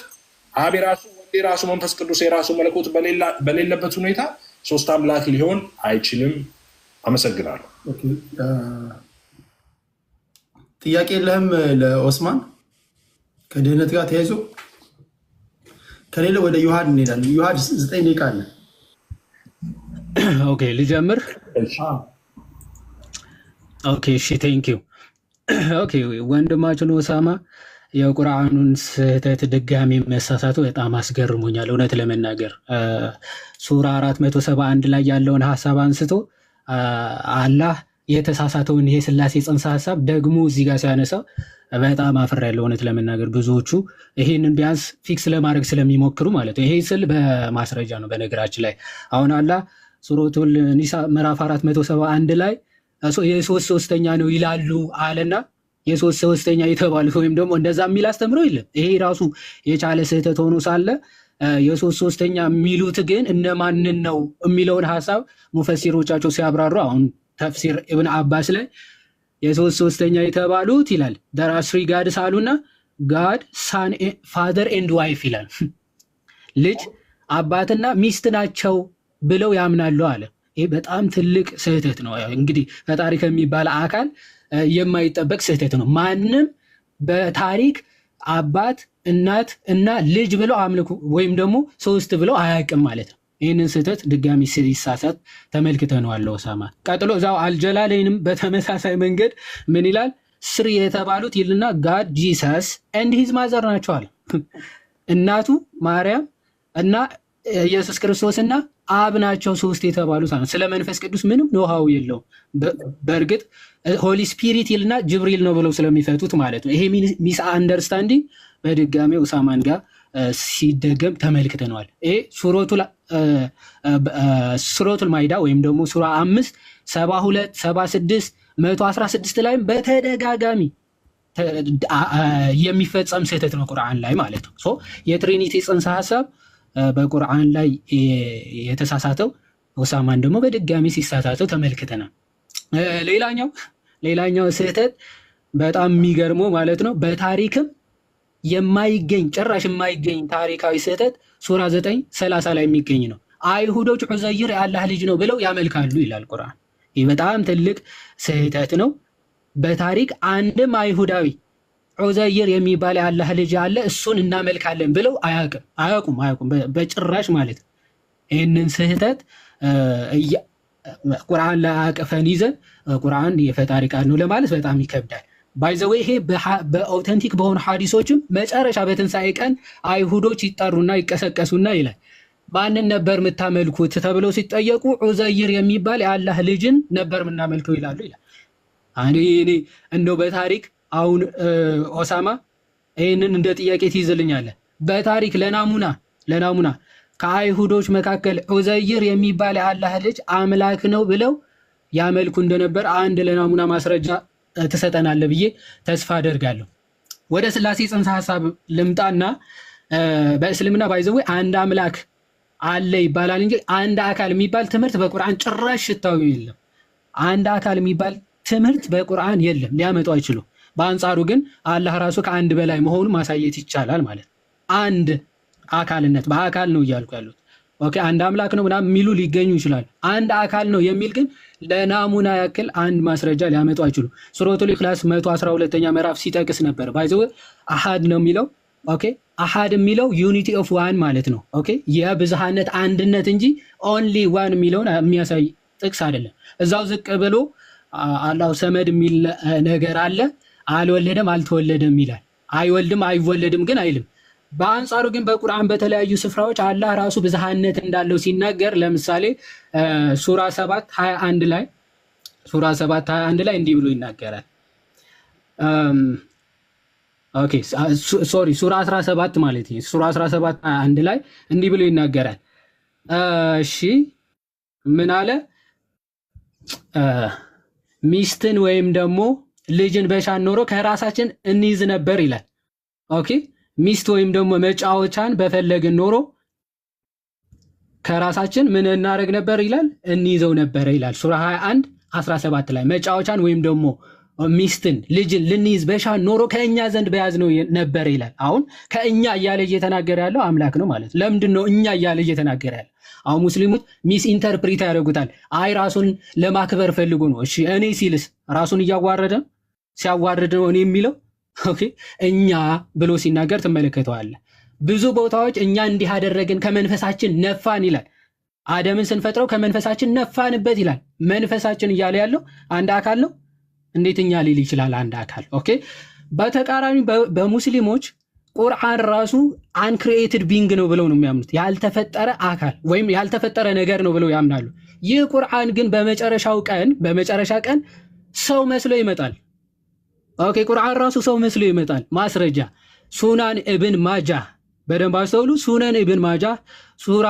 አብ የራሱ ወልድ የራሱ መንፈስ ቅዱስ የራሱ መለኮት በሌለበት ሁኔታ ሶስት አምላክ ሊሆን አይችልም። አመሰግናለሁ። ጥያቄ የለህም ለኦስማን ከድህነት ጋር ተያይዞ? ከሌለ ወደ ዮሐድ እንሄዳለን። ዮሐድ 9 ደቂቃ አለ። ኦኬ ልጀምር። ኦኬ እሺ፣ ቴንኪው። ኦኬ ወንድማችን ኦሳማ የቁርአኑን ስህተት ድጋሚ መሳሳቱ በጣም አስገርሞኛል። እውነት ለመናገር ሱራ 471 ላይ ያለውን ሀሳብ አንስቶ አላህ የተሳሳተውን ይሄ ስላሴ ጽንሰ ሀሳብ ደግሞ እዚህ ጋር ሲያነሳው በጣም አፍሬያለሁ። እውነት ለመናገር ብዙዎቹ ይሄንን ቢያንስ ፊክስ ለማድረግ ስለሚሞክሩ ማለት ነው። ይሄ ስል በማስረጃ ነው። በነገራችን ላይ አሁን አላህ ሱረቱል ኒሳ ምዕራፍ 471 ላይ የሶስት ሶስተኛ ነው ይላሉ አለና የሶስት ሶስተኛ የተባሉት ወይም ደግሞ እንደዛ የሚል አስተምሮ የለም። ይሄ ራሱ የቻለ ስህተት ሆኖ ሳለ የሶስት ሶስተኛ የሚሉት ግን እነማንን ነው የሚለውን ሀሳብ ሙፈሲሮቻቸው ሲያብራሩ አሁን ተፍሲር ኢብን አባስ ላይ የሶስት ሶስተኛ የተባሉት ይላል there are three gods አሉና God son father and wife ይላል። ልጅ አባትና ሚስት ናቸው ብለው ያምናሉ አለ። ይሄ በጣም ትልቅ ስህተት ነው። እንግዲህ ፈጣሪ ከሚባል አካል የማይጠበቅ ስህተት ነው። ማንም በታሪክ አባት እናት እና ልጅ ብለው አምልኩ ወይም ደግሞ ሶስት ብለው አያውቅም ማለት ነው። ይህንን ስህተት ድጋሚ ሲሳሳት ተመልክተነዋል ኦሳማ። ቀጥሎ እዛው አልጀላለይንም በተመሳሳይ መንገድ ምን ይላል? ስሪ የተባሉት ይልና ጋድ ጂሰስ ኤንድ ሂዝ ማዘር ናቸዋል። እናቱ ማርያም እና ኢየሱስ ክርስቶስና አብ ናቸው ሶስት የተባሉት። ስለ መንፈስ ቅዱስ ምንም ኖሃው የለውም። በእርግጥ ሆሊ ስፒሪት ይልና ጅብሪል ነው ብለው ስለሚፈቱት ማለት ነው። ይሄ ሚስ አንደርስታንዲንግ በድጋሚ ኡሳማን ጋር ሲደገም ተመልክተነዋል። ይሄ ሱረቱል ማይዳ ወይም ደግሞ ሱራ 5 72 76 116 ላይም በተደጋጋሚ የሚፈጸም ስህተት ነው ቁርአን ላይ ማለት ነው። የትሪኒቲ ጽንሰ ሀሳብ በቁርአን ላይ የተሳሳተው ኡሳማን ደግሞ በድጋሚ ሲሳሳተው ተመልክተናል። ሌላኛው ስህተት በጣም የሚገርመው ማለት ነው በታሪክም የማይገኝ ጭራሽ የማይገኝ ታሪካዊ ስህተት ሱራ 9:30 ላይ የሚገኝ ነው። አይሁዶች ዑዘይር የአላህ ልጅ ነው ብለው ያመልካሉ ይላል ቁርአን። ይህ በጣም ትልቅ ስህተት ነው። በታሪክ አንድም አይሁዳዊ ዑዘይር የሚባል የአላህ ልጅ አለ እሱን እናመልካለን ብለው አያውቁም በጭራሽ ማለት ነው። ይህንን ስህተት ቁርአን ላይ አቅፈን ይዘን ቁርአን የፈጣሪ ቃል ነው ለማለት በጣም ይከብዳል። ባይዘዌ ይሄ በኦተንቲክ በሆኑ ሐዲሶችም መጨረሻ በትንሣኤ ቀን አይሁዶች ይጠሩና ይቀሰቀሱና ይላል ማንን ነበር የምታመልኩት ተብለው ሲጠየቁ ዑዘይር የሚባል የአላህ ልጅን ነበር የምናመልከው ይላሉ ይላል። እኔ እንደው በታሪክ አሁን ኦሳማ ይህንን እንደ ጥያቄ ትይዝልኛለህ። በታሪክ ለናሙና ከአይሁዶች መካከል ዑዘይር የሚባል የአላህ ልጅ አምላክ ነው ብለው ያመልኩ እንደነበር አንድ ለናሙና ማስረጃ ትሰጠናለህ ብዬ ተስፋ አደርጋለሁ። ወደ ስላሴ ጽንሰ ሐሳብ ልምጣና በእስልምና ባይዘው አንድ አምላክ አለ ይባላል እንጂ አንድ አካል የሚባል ትምህርት በቁርአን ጭራሽ ሽታው የለም። አንድ አካል የሚባል ትምህርት በቁርአን የለም፣ ሊያመጡ አይችሉም። በአንጻሩ ግን አላህ ራሱ ከአንድ በላይ መሆኑን ማሳየት ይቻላል ማለት ነው። አንድ አካልነት በአካል ነው እያልኩ ያሉት ኦኬ፣ አንድ አምላክ ነው ምናምን የሚሉ ሊገኙ ይችላል። አንድ አካል ነው የሚል ግን ለናሙና ያክል አንድ ማስረጃ ሊያመጡ አይችሉም። ሱረቱል ኢኽላስ 112ኛ ምዕራፍ ሲጠቅስ ነበር ባይዘው አሃድ ነው የሚለው ኦኬ፣ አሃድ የሚለው ዩኒቲ ኦፍ ዋን ማለት ነው ኦኬ፣ የብዝሃነት አንድነት እንጂ ኦንሊ ዋን የሚለውን የሚያሳይ ጥቅስ አይደለም። እዛው ዝቅ ብሎ አላሁ ሰመድ የሚል ነገር አለ። አልወለደም አልተወለደም ይላል። አይወልድም አይወለድም ግን አይልም። በአንጻሩ ግን በቁርአን በተለያዩ ስፍራዎች አላህ ራሱ ብዝሃነት እንዳለው ሲናገር ለምሳሌ ሱራ 7:21 ላይ እንዲህ ብሎ ይናገራል። ኦኬ ሶሪ ሱራ 17 ማለት ነው። ሱራ 17:21 ላይ እንዲህ ብሎ ይናገራል። እሺ ምን አለ? ሚስትን ወይም ደግሞ ልጅን በሻን ኖሮ ከራሳችን እንይዝ ነበር ይላል። ኦኬ ሚስት ወይም ደግሞ መጫወቻን በፈለግን ኖሮ ከራሳችን ምን እናደርግ ነበር ይላል? እንይዘው ነበር ይላል። ሱራ 21:17 ላይ መጫወቻን ወይም ደግሞ ሚስትን ልጅን ልንይዝ በሻን ኖሮ ከእኛ ዘንድ በያዝነው ነበር ይላል። አሁን ከእኛ እያለ እየተናገረ ያለው አምላክ ነው ማለት። ለምንድን ነው እኛ እያለ እየተናገረ ያለው? አሁን ሙስሊሞች ሚስ ኢንተርፕሪት ያደርጉታል። አይ ራሱን ለማክበር ፈልጎ ነው። እሺ እኔ ሲልስ ራሱን እያዋረደ ሲያዋርድ ነው እኔ የሚለው ኦኬ፣ እኛ ብሎ ሲናገር ትመለከተዋለህ። ብዙ ቦታዎች እኛ እንዲህ አደረግን ከመንፈሳችን ነፋን ይላል። አደምን ስንፈጥረው ከመንፈሳችን ነፋንበት ይላል። መንፈሳችን እያለ ያለው አንድ አካል ነው። እንዴት እኛ ሊል ይችላል አንድ አካል? ኦኬ በተቃራኒ በሙስሊሞች ቁርአን ራሱ አንክሪኤትድ ቢንግ ነው ብለው ነው የሚያምኑት። ያልተፈጠረ አካል ወይም ያልተፈጠረ ነገር ነው ብለው ያምናሉ። ይህ ቁርአን ግን በመጨረሻ ቀን ሰው መስሎ ይመጣል። ኦኬ ቁርአን ራሱ ሰው መስሎ ይመጣል። ማስረጃ ሱናን ኢብን ማጃ በደንብ አስተውሉ። ሱናን ኢብን ማጃ ሱራ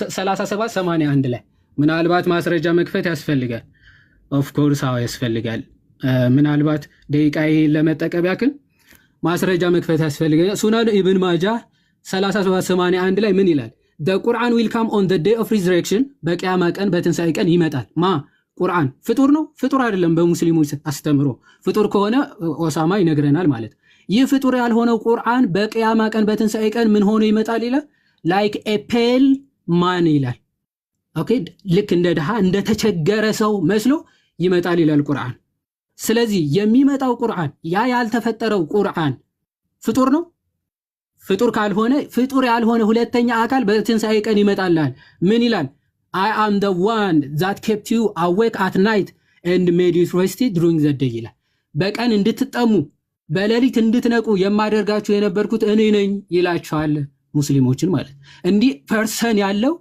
37:81 ላይ ምናልባት ማስረጃ መክፈት ያስፈልጋል። ኦፍ ኮርስ አዎ ያስፈልጋል። ምናልባት ደቂቃዬ ለመጠቀም ያክል ማስረጃ መክፈት ያስፈልጋል። ሱናን ኢብን ማጃ 37:81 ላይ ምን ይላል? the Quran will come on the day of resurrection በቂያማ ቀን በትንሣኤ ቀን ይመጣል። ቁርአን ፍጡር ነው? ፍጡር አይደለም። በሙስሊሞች አስተምሮ ፍጡር ከሆነ ኦሳማ ይነግረናል ማለት። ይህ ፍጡር ያልሆነው ቁርአን በቂያማ ቀን በትንሣኤ ቀን ምን ሆኖ ይመጣል ይላል? ላይክ ኤ ፔል ማን ይላል። ኦኬ ልክ እንደ ድሃ እንደ ተቸገረ ሰው መስሎ ይመጣል ይላል ቁርአን። ስለዚህ የሚመጣው ቁርአን ያ ያልተፈጠረው ቁርአን ፍጡር ነው? ፍጡር ካልሆነ ፍጡር ያልሆነ ሁለተኛ አካል በትንሣኤ ቀን ይመጣልሃል። ምን ይላል? I am the one that kept you awake at night and made you rested during the day ይላል። በቀን እንድትጠሙ በሌሊት እንድትነቁ የማደርጋችሁ የነበርኩት እኔ ነኝ ይላቸዋል ሙስሊሞችን ማለት። እንዲህ ፐርሰን ያለው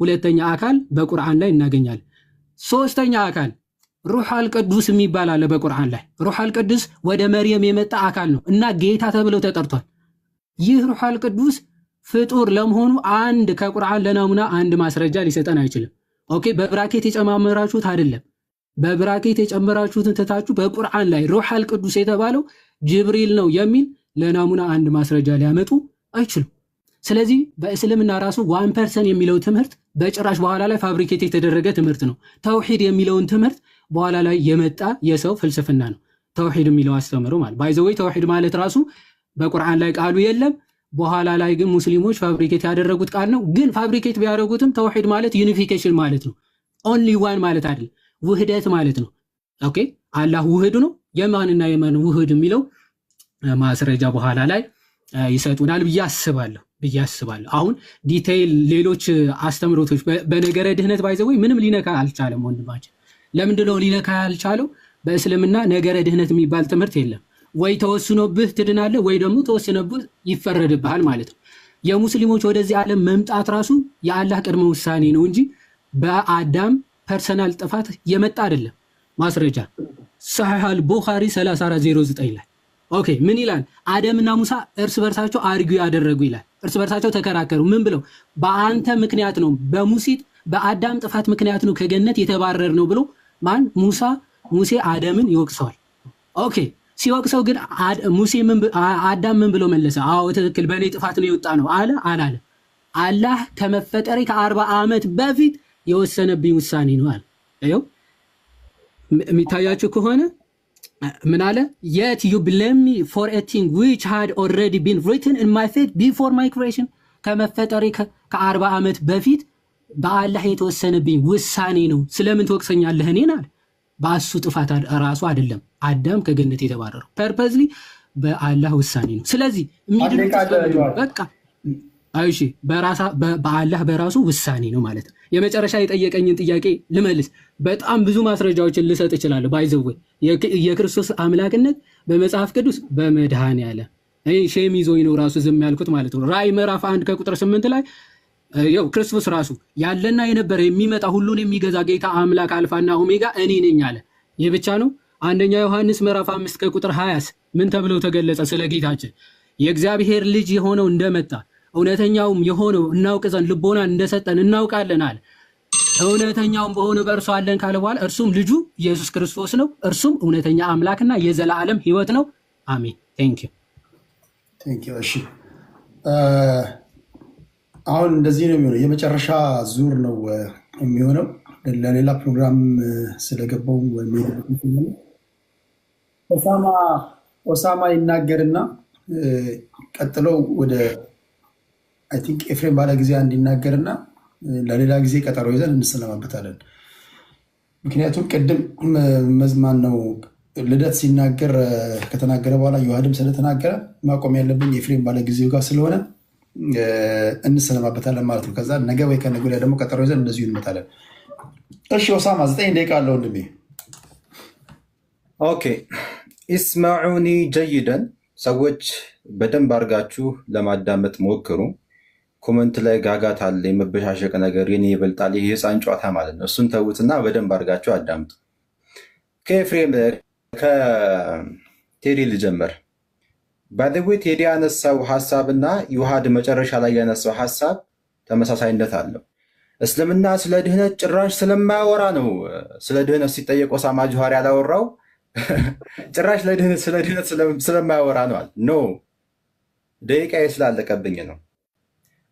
ሁለተኛ አካል በቁርአን ላይ እናገኛለን። ሶስተኛ አካል ሩህ አልቅዱስ የሚባል አለ በቁርአን ላይ። ሩህ አልቅዱስ ወደ መርየም የመጣ አካል ነው እና ጌታ ተብሎ ተጠርቷል። ይህ ሩህ አልቅዱስ ፍጡር ለመሆኑ አንድ ከቁርአን ለናሙና አንድ ማስረጃ ሊሰጠን አይችልም። ኦኬ፣ በብራኬት የጨማመራችሁት አይደለም። በብራኬት የጨመራችሁትን ትታችሁ በቁርአን ላይ ሩህ አልቅዱስ የተባለው ጅብሪል ነው የሚል ለናሙና አንድ ማስረጃ ሊያመጡ አይችሉም። ስለዚህ በእስልምና ራሱ 1% የሚለው ትምህርት በጭራሽ በኋላ ላይ ፋብሪኬት የተደረገ ትምህርት ነው። ተውሂድ የሚለውን ትምህርት በኋላ ላይ የመጣ የሰው ፍልስፍና ነው። ተውሂድ የሚለው አስተምሮ ማለት ባይዘወይ ተውሂድ ማለት ራሱ በቁርአን ላይ ቃሉ የለም። በኋላ ላይ ግን ሙስሊሞች ፋብሪኬት ያደረጉት ቃል ነው። ግን ፋብሪኬት ቢያደርጉትም ተውሂድ ማለት ዩኒፊኬሽን ማለት ነው። ኦንሊ ዋን ማለት አይደለም፣ ውህደት ማለት ነው። ኦኬ፣ አላህ ውህድ ነው። የማንና የማን ውህድ የሚለው ማስረጃ በኋላ ላይ ይሰጡናል ብዬ አስባለሁ። አሁን ዲቴይል ሌሎች አስተምሮቶች በነገረ ድህነት ባይዘወይ ምንም ሊነካ አልቻለም ወንድማችን። ለምንድነው ሊነካ ያልቻለው? በእስልምና ነገረ ድህነት የሚባል ትምህርት የለም። ወይ ተወስኖብህ ትድናለህ ወይ ደግሞ ተወስኖብህ ይፈረድብሃል ማለት ነው። የሙስሊሞች ወደዚህ ዓለም መምጣት ራሱ የአላህ ቅድመ ውሳኔ ነው እንጂ በአዳም ፐርሰናል ጥፋት የመጣ አይደለም። ማስረጃ ሰሒህ አልቡኻሪ 3409 ላይ ኦኬ ምን ይላል? አደምና ሙሳ እርስ በርሳቸው አርጊው ያደረጉ ይላል። እርስ በርሳቸው ተከራከሩ። ምን ብለው? በአንተ ምክንያት ነው፣ በአዳም ጥፋት ምክንያት ነው ከገነት የተባረር ነው ብሎ ማን? ሙሴ አደምን ይወቅሰዋል። ኦኬ ሲወቅሰው ግን አዳም ምን ብሎ መለሰ? አዎ ትክክል፣ በእኔ ጥፋት ነው የወጣ ነው አለ አላለ? አላህ ከመፈጠሬ ከ40 ዓመት በፊት የወሰነብኝ ውሳኔ ነው አለ። ይኸው የሚታያችሁ ከሆነ ምን አለ? yet you blame me for a thing which had already been written in my fate before my creation ከመፈጠሬ ከ40 ዓመት በፊት በአላህ የተወሰነብኝ ውሳኔ ነው። ስለምን ትወቅሰኛለህ እኔን አለ። በአሱ ጥፋት ራሱ አይደለም አዳም ከገነት የተባረረው ፐርፐዝሊ በአላህ ውሳኔ ነው። ስለዚህ በቃ አይሺ በአላህ በራሱ ውሳኔ ነው ማለት ነው። የመጨረሻ የጠየቀኝን ጥያቄ ልመልስ። በጣም ብዙ ማስረጃዎችን ልሰጥ እችላለሁ። ባይዘወይ የክርስቶስ አምላክነት በመጽሐፍ ቅዱስ በመድኃኔዓለም ሼም ይዞኝ ነው ራሱ ዝም ያልኩት ማለት ነው። ራእይ ምዕራፍ 1 ከቁጥር 8 ላይ ያው ክርስቶስ ራሱ ያለና የነበረ የሚመጣ ሁሉን የሚገዛ ጌታ አምላክ አልፋና ኦሜጋ እኔ ነኝ አለ። ይህ ብቻ ነው? አንደኛ ዮሐንስ ምዕራፍ 5 ከቁጥር 20 ምን ተብሎ ተገለጸ? ስለ ጌታችን የእግዚአብሔር ልጅ የሆነው እንደመጣ እውነተኛውም የሆነው እናውቅ ዘንድ ልቦናን እንደሰጠን እናውቃለን አለ። እውነተኛውም በሆነው በእርሱ አለን ካለ በኋላ እርሱም ልጁ ኢየሱስ ክርስቶስ ነው። እርሱም እውነተኛ አምላክና የዘላለም ሕይወት ነው። አሜን። ቴንክ ዩ። እሺ አሁን እንደዚህ ነው የሚሆነው። የመጨረሻ ዙር ነው የሚሆነው። ለሌላ ፕሮግራም ስለገባው ኦሳማ ይናገርና ቀጥለው ወደ አይ ቲንክ ኤፍሬም ባለ ጊዜ እንዲናገርና ለሌላ ጊዜ ቀጠሮ ይዘን እንሰለማበታለን። ምክንያቱም ቅድም መዝማን ነው ልደት ሲናገር ከተናገረ በኋላ ዮሐድም ስለተናገረ ማቆም ያለብኝ ኤፍሬም ባለ ጊዜው ጋር ስለሆነ እንሰለማበታለን ማለት ነው። ከዛ ነገ ወይ ከነገ ወዲያ ደግሞ ቀጠሮ ይዘን እንደዚሁ እንመጣለን። እሺ ኦሳማ 9 ደቂቃ አለው ወንድሜ። ኦኬ ኢስማዑኒ ጀይደን። ሰዎች በደንብ አድርጋችሁ ለማዳመጥ ሞክሩ። ኮመንት ላይ ጋጋት አለ፣ የመበሻሸቅ ነገር፣ የኔ ይበልጣል፣ ይህ ህፃን ጨዋታ ማለት ነው። እሱን ተዉትና በደንብ አድርጋችሁ አዳምጡ። ከኤፍሬም ከቴዲ ልጀምር። ባደዌ ቴዲ ያነሳው ሀሳብና ዩሃድ መጨረሻ ላይ ያነሳው ሀሳብ ተመሳሳይነት አለው። እስልምና ስለ ድህነት ጭራሽ ስለማያወራ ነው። ስለ ድህነት ሲጠየቅ ኦሳማ ጆሃር ያላወራው ጭራሽ ስለ ድህነት ስለማያወራ ነው አለ። ኖ ደቂቃዬ ስላለቀብኝ ነው።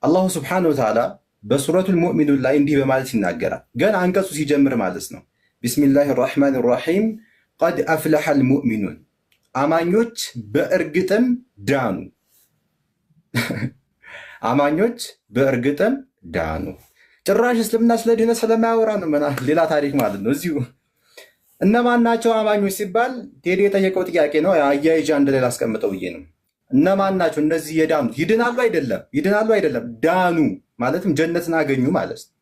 አላሁ ስብሓነሁ ወተዓላ በሱረቱል ሙእሚኑን ላይ እንዲህ በማለት ይናገራል። ገና አንቀጹ ሲጀምር ማለት ነው። ቢስሚላህ ራሕማን ራሒም ቀድ አፍለሐል ሙእሚኑን፣ አማኞች በእርግጥም ዳኑ። አማኞች በእርግጥም ዳኑ። ጭራሽ እስልምና ስለ ድህነት ስለማያወራ ነው። ሌላ ታሪክ ማለት ነው። እዚሁ እነማን ናቸው አማኞች ሲባል ቴዲ የጠየቀው ጥያቄ ነው። አያይዣ አንድ ላይ ላስቀምጠው ብዬ ነው። እነማን ናቸው እነዚህ የዳኑት? ይድናሉ አይደለም? ይድናሉ አይደለም? ዳኑ ማለትም ጀነትን አገኙ ማለት ነው።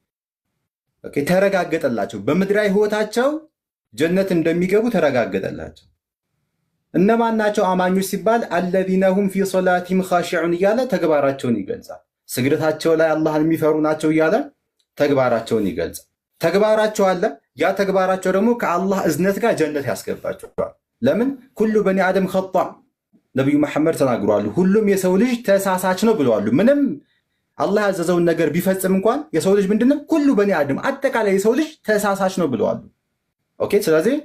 ኦኬ፣ ተረጋገጠላቸው። በምድራዊ ህይወታቸው ጀነት እንደሚገቡ ተረጋገጠላቸው። እነማን ናቸው አማኞች ሲባል አለዚነ ሁም ፊ ሶላቲሂም ኻሺዑን እያለ ተግባራቸውን ይገልጻል። ስግደታቸው ላይ አላህን የሚፈሩ ናቸው እያለ ተግባራቸውን ይገልጻል። ተግባራቸው አለ። ያ ተግባራቸው ደግሞ ከአላህ እዝነት ጋር ጀነት ያስገባቸዋል። ለምን? ኩሉ በኒ አደም ኸጣ ነቢዩ መሐመድ ተናግረዋል። ሁሉም የሰው ልጅ ተሳሳች ነው ብለዋል። ምንም አላህ ያዘዘውን ነገር ቢፈጽም እንኳን የሰው ልጅ ምንድነው? ኩሉ በኒ አደም አጠቃላይ የሰው ልጅ ተሳሳች ነው ብለዋል። ኦኬ፣ ስለዚህ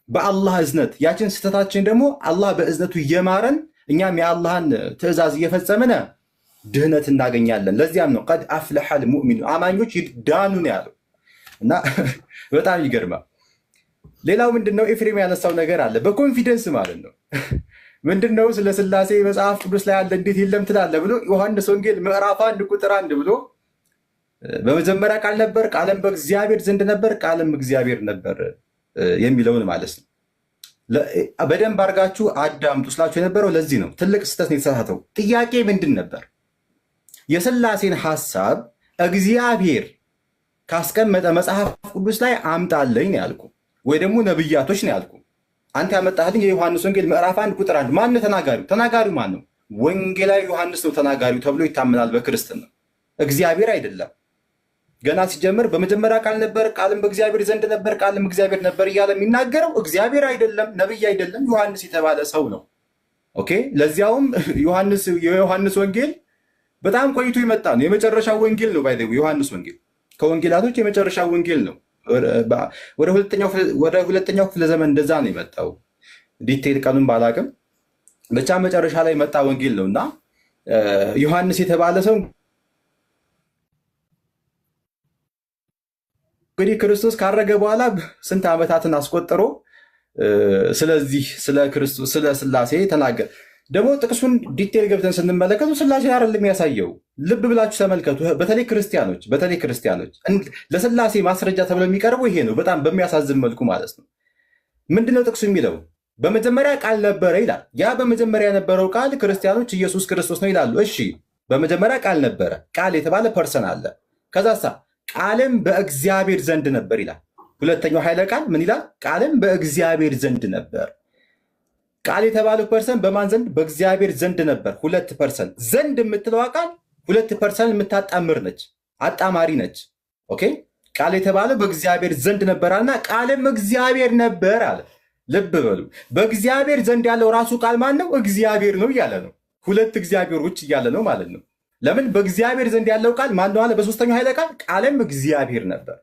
በአላህ እዝነት ያችን ስህተታችን ደግሞ አላህ በእዝነቱ እየማረን እኛም የአላህን ትእዛዝ እየፈጸምን ድህነት እናገኛለን። ለዚያም ነው ቀድ አፍለሐል ሙእሚኑ አማኞች ዳኑ ነው ያለው እና በጣም ይገርማል። ሌላው ምንድነው? ኤፍሬም ያነሳው ነገር አለ በኮንፊደንስ ማለት ነው። ምንድነው? ስለ ስላሴ መጽሐፍ ቅዱስ ላይ አለ እንዴት የለም ትላለህ ብሎ ዮሐንስ ወንጌል ምዕራፍ 1 ቁጥር 1 ብሎ በመጀመሪያ ቃል ነበር፣ ቃልም በእግዚአብሔር ዘንድ ነበር፣ ቃልም እግዚአብሔር ነበር የሚለውን ማለት ነው። በደንብ አድርጋችሁ አዳምጡ ስላችሁ የነበረው ለዚህ ነው። ትልቅ ስህተት ነው የተሳሳተው። ጥያቄ ምንድን ነበር? የስላሴን ሐሳብ እግዚአብሔር ካስቀመጠ መጽሐፍ ቅዱስ ላይ አምጣለኝ ነው ያልኩ፣ ወይ ደግሞ ነብያቶች ነው ያልኩ። አንተ ያመጣህልኝ የዮሐንስ ወንጌል ምዕራፍ 1 ቁጥር 1 ማን ነው ተናጋሪው? ተናጋሪው ማን ነው? ወንጌላዊ ዮሐንስ ነው ተናጋሪው ተብሎ ይታመናል በክርስትና። እግዚአብሔር አይደለም። ገና ሲጀምር በመጀመሪያ ቃል ነበር፣ ቃልም በእግዚአብሔር ዘንድ ነበር፣ ቃልም እግዚአብሔር ነበር እያለ የሚናገረው እግዚአብሔር አይደለም፣ ነብይ አይደለም፣ ዮሐንስ የተባለ ሰው ነው። ኦኬ፣ ለዚያውም የዮሐንስ ወንጌል በጣም ቆይቶ የመጣ ነው። የመጨረሻው ወንጌል ነው። ባይዘው ዮሐንስ ወንጌል ከወንጌላቶች የመጨረሻው ወንጌል ነው። ወደ ሁለተኛው ክፍለ ዘመን እንደዛ ነው የመጣው። ዲቴል ቀኑን ባላቅም ብቻ መጨረሻ ላይ መጣ ወንጌል ነው እና ዮሐንስ የተባለ ሰው እንግዲህ ክርስቶስ ካረገ በኋላ ስንት ዓመታትን አስቆጥሮ ስለዚህ ስለ ክርስቶስ ስለ ስላሴ ተናገረ። ደግሞ ጥቅሱን ዲቴል ገብተን ስንመለከቱ ስላሴ አይደለም የሚያሳየው። ልብ ብላችሁ ተመልከቱ። በተለይ ክርስቲያኖች ለስላሴ ማስረጃ ተብሎ የሚቀርበው ይሄ ነው፣ በጣም በሚያሳዝን መልኩ ማለት ነው። ምንድነው ጥቅሱ የሚለው? በመጀመሪያ ቃል ነበረ ይላል። ያ በመጀመሪያ የነበረው ቃል ክርስቲያኖች ኢየሱስ ክርስቶስ ነው ይላሉ። እሺ፣ በመጀመሪያ ቃል ነበረ። ቃል የተባለ ፐርሰን አለ። ከዛሳ ቃልም በእግዚአብሔር ዘንድ ነበር ይላል። ሁለተኛው ኃይለ ቃል ምን ይላል? ቃልም በእግዚአብሔር ዘንድ ነበር። ቃል የተባለው ፐርሰን በማን ዘንድ? በእግዚአብሔር ዘንድ ነበር። ሁለት ፐርሰን ዘንድ የምትለዋ ቃል ሁለት ፐርሰን የምታጣምር ነች፣ አጣማሪ ነች። ኦኬ፣ ቃል የተባለው በእግዚአብሔር ዘንድ ነበራልና ቃልም እግዚአብሔር ነበር አለ። ልብ በሉ፣ በእግዚአብሔር ዘንድ ያለው ራሱ ቃል ማን ነው? እግዚአብሔር ነው እያለ ነው። ሁለት እግዚአብሔሮች እያለ ነው ማለት ነው። ለምን? በእግዚአብሔር ዘንድ ያለው ቃል ማን ነው አለ? በሶስተኛው ኃይለ ቃል ቃልም እግዚአብሔር ነበር።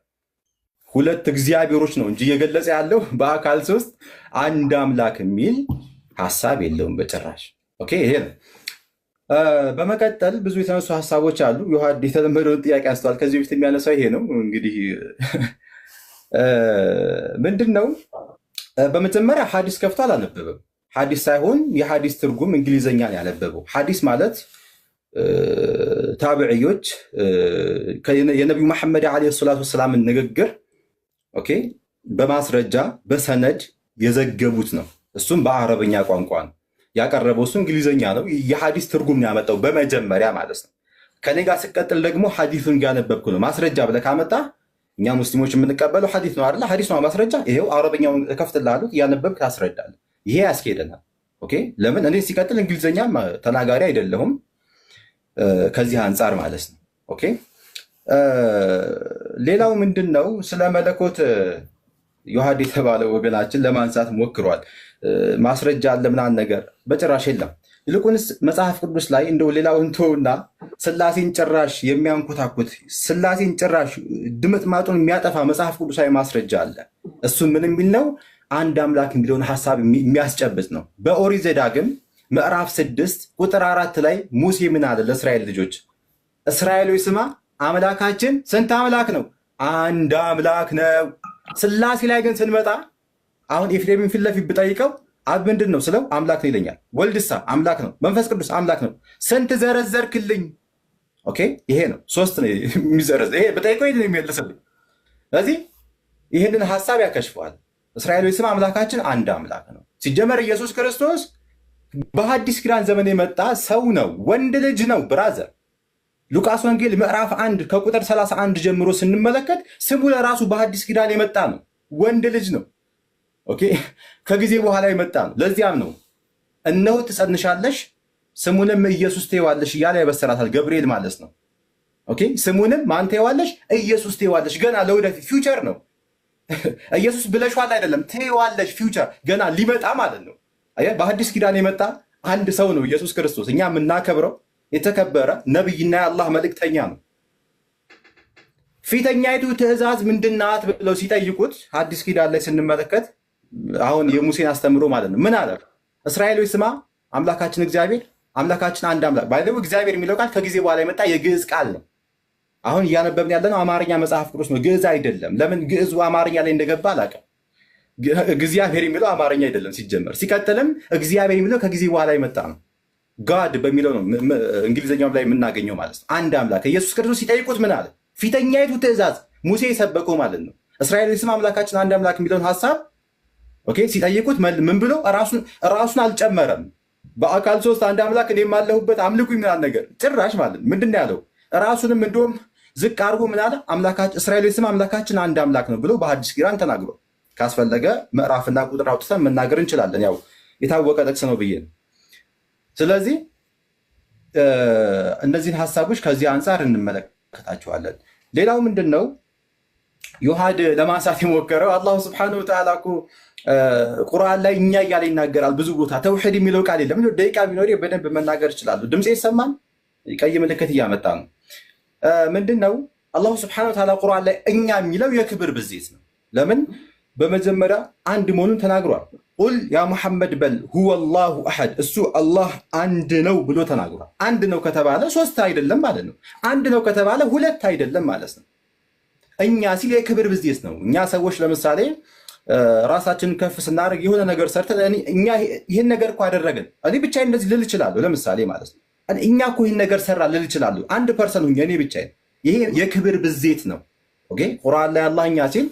ሁለት እግዚአብሔሮች ነው እንጂ እየገለጸ ያለው በአካል ሶስት አንድ አምላክ የሚል ሐሳብ የለውም በጭራሽ። ኦኬ፣ ይሄ ነው። በመቀጠል ብዙ የተነሱ ሐሳቦች አሉ። ዮሐድ የተለመደውን ጥያቄ አንስተዋል። ከዚህ በፊት የሚያነሳው ይሄ ነው። እንግዲህ ምንድን ነው? በመጀመሪያ ሐዲስ ከፍቶ አላነበበም። ሐዲስ ሳይሆን የሐዲስ ትርጉም እንግሊዘኛን ያነበበው። ሐዲስ ማለት ታቢዕዮች የነቢዩ መሐመድ ዓለይሂ ሰላቱ ወሰላምን ንግግር ኦኬ በማስረጃ በሰነድ የዘገቡት ነው። እሱም በአረበኛ ቋንቋ ነው ያቀረበው። እሱ እንግሊዘኛ ነው። የሐዲስ ትርጉም ነው ያመጣው በመጀመሪያ ማለት ነው። ከኔ ጋር ስቀጥል ደግሞ ሐዲሱን ያነበብኩ ነው። ማስረጃ ብለህ ካመጣ እኛ ሙስሊሞች የምንቀበለው ሐዲስ ነው አይደል? ሐዲስ ነው ማስረጃ። ይሄው አረበኛውን እከፍትልሃለሁ፣ ያነበብክ ታስረዳለህ። ይሄ ያስኬደናል። ኦኬ፣ ለምን እኔ ሲቀጥል እንግሊዘኛ ተናጋሪ አይደለሁም ከዚህ አንጻር ማለት ነው። ኦኬ፣ ሌላው ምንድን ነው? ስለ መለኮት ዮሐድ የተባለው ወገናችን ለማንሳት ሞክሯል። ማስረጃ አለ ምናምን ነገር በጭራሽ የለም። ይልቁንስ መጽሐፍ ቅዱስ ላይ እንደው ሌላውን ተውና ስላሴን ጭራሽ የሚያንኮታኩት ስላሴን ጭራሽ ድምጥማጡን የሚያጠፋ መጽሐፍ ቅዱሳዊ ማስረጃ አለ። እሱ ምን የሚል ነው? አንድ አምላክ የሚለውን ሐሳብ የሚያስጨብጥ ነው። በኦሪት ዘዳግም ምዕራፍ 6 ቁጥር 4 ላይ ሙሴ ምን አለ ለእስራኤል ልጆች? እስራኤሎች ስማ፣ አምላካችን ስንት አምላክ ነው? አንድ አምላክ ነው። ስላሴ ላይ ግን ስንመጣ አሁን ኤፍሬምን ፊት ለፊት ብጠይቀው አብ ምንድን ነው ስለው አምላክ ነው ይለኛል። ወልድሳ አምላክ ነው፣ መንፈስ ቅዱስ አምላክ ነው። ስንት ዘረዘርክልኝ? ኦኬ፣ ይሄ ነው ሶስት ነው የሚዘረዝ። ይሄ በጠይቀው ይሄን የሚመልስልኝ። ስለዚህ ይህንን ሐሳብ ያከሽፈዋል። እስራኤሎች ስማ፣ አምላካችን አንድ አምላክ ነው። ሲጀመር ኢየሱስ ክርስቶስ በሐዲስ ኪዳን ዘመን የመጣ ሰው ነው፣ ወንድ ልጅ ነው። ብራዘር ሉቃስ ወንጌል ምዕራፍ 1 ከቁጥር 31 ጀምሮ ስንመለከት ስሙ ለራሱ በሐዲስ ኪዳን የመጣ ነው፣ ወንድ ልጅ ነው። ኦኬ ከጊዜ በኋላ የመጣ ነው። ለዚያም ነው እነሆ ትጸንሻለሽ ስሙንም ኢየሱስ ትይዋለሽ እያለ ያበሰራታል ገብርኤል ማለት ነው። ኦኬ ስሙንም ማን ትይዋለሽ? ኢየሱስ ትይዋለሽ። ገና ለወደፊት ፊውቸር ነው። ኢየሱስ ብለሽዋል አይደለም፣ ትይዋለሽ ፊውቸር ገና ሊመጣ ማለት ነው። በሐዲስ ኪዳን የመጣ አንድ ሰው ነው ኢየሱስ ክርስቶስ። እኛ የምናከብረው የተከበረ ነቢይና የአላህ መልእክተኛ ነው። ፊተኛይቱ ትእዛዝ ምንድናት ብለው ሲጠይቁት ሐዲስ ኪዳን ላይ ስንመለከት አሁን የሙሴን አስተምሮ ማለት ነው ምን አለ? እስራኤሎች ስማ አምላካችን እግዚአብሔር አምላካችን አንድ አምላክ። ባይዘው እግዚአብሔር የሚለው ቃል ከጊዜ በኋላ የመጣ የግዕዝ ቃል ነው። አሁን እያነበብን ያለነው አማርኛ መጽሐፍ ቅዱስ ነው፣ ግዕዝ አይደለም። ለምን ግዕዙ አማርኛ ላይ እንደገባ አላውቅም። እግዚአብሔር የሚለው አማርኛ አይደለም ሲጀመር። ሲቀጥልም እግዚአብሔር የሚለው ከጊዜ በኋላ የመጣ ነው። ጋድ በሚለው ነው እንግሊዝኛው ላይ የምናገኘው ማለት ነው። አንድ አምላክ ኢየሱስ ክርስቶስ ሲጠይቁት ምን አለ? ፊተኛይቱ ትእዛዝ ሙሴ የሰበከው ማለት ነው። እስራኤል ስም አምላካችን አንድ አምላክ የሚለውን ሀሳብ ኦኬ ሲጠይቁት ምን ብሎ ራሱን አልጨመረም። በአካል ሶስት አንድ አምላክ እኔም አለሁበት አምልኩ የሚላል ነገር ጭራሽ ማለት ምንድን ነው ያለው? ራሱንም እንደውም ዝቅ አድርጎ ምን አለ? እስራኤል ስም አምላካችን አንድ አምላክ ነው ብሎ በሐዲስ ኪዳን ተናግሮ ካስፈለገ ምዕራፍና ቁጥር አውጥተን መናገር እንችላለን። ያው የታወቀ ጥቅስ ነው ብዬ ነው። ስለዚህ እነዚህን ሀሳቦች ከዚህ አንጻር እንመለከታቸዋለን። ሌላው ምንድን ነው ዮሐድ ለማንሳት የሞከረው አላሁ ስብሐነሁ ወተዓላ እኮ ቁርአን ላይ እኛ እያለ ይናገራል ብዙ ቦታ። ተውሒድ የሚለው ቃል የለም። ደቂቃ ቢኖር በደንብ መናገር ይችላሉ። ድምፅ ይሰማል? ቀይ ምልክት እያመጣ ነው። ምንድን ነው አላሁ ስብሐነሁ ወተዓላ ቁርአን ላይ እኛ የሚለው የክብር ብዜት ነው። ለምን? በመጀመሪያ አንድ መሆኑን ተናግሯል። ቁል ያ ሙሐመድ በል ሁወ አላሁ አሐድ፣ እሱ አላህ አንድ ነው ብሎ ተናግሯል። አንድ ነው ከተባለ ሶስት አይደለም ማለት ነው። አንድ ነው ከተባለ ሁለት አይደለም ማለት ነው። እኛ ሲል የክብር ብዜት ነው። እኛ ሰዎች ለምሳሌ ራሳችንን ከፍ ስናደርግ የሆነ ነገር ሰርተን እኛ ይህን ነገር እኮ አደረግን እኔ ብቻዬን እንደዚህ ልል እችላለሁ። ለምሳሌ ማለት ነው እኛ እኮ ይህን ነገር ሰራ ልል እችላለሁ። አንድ ፐርሰን ሁኜ እኔ ብቻዬን። ይሄ የክብር ብዜት ነው። ኦኬ ቁርአን ላይ አላህ እኛ ሲል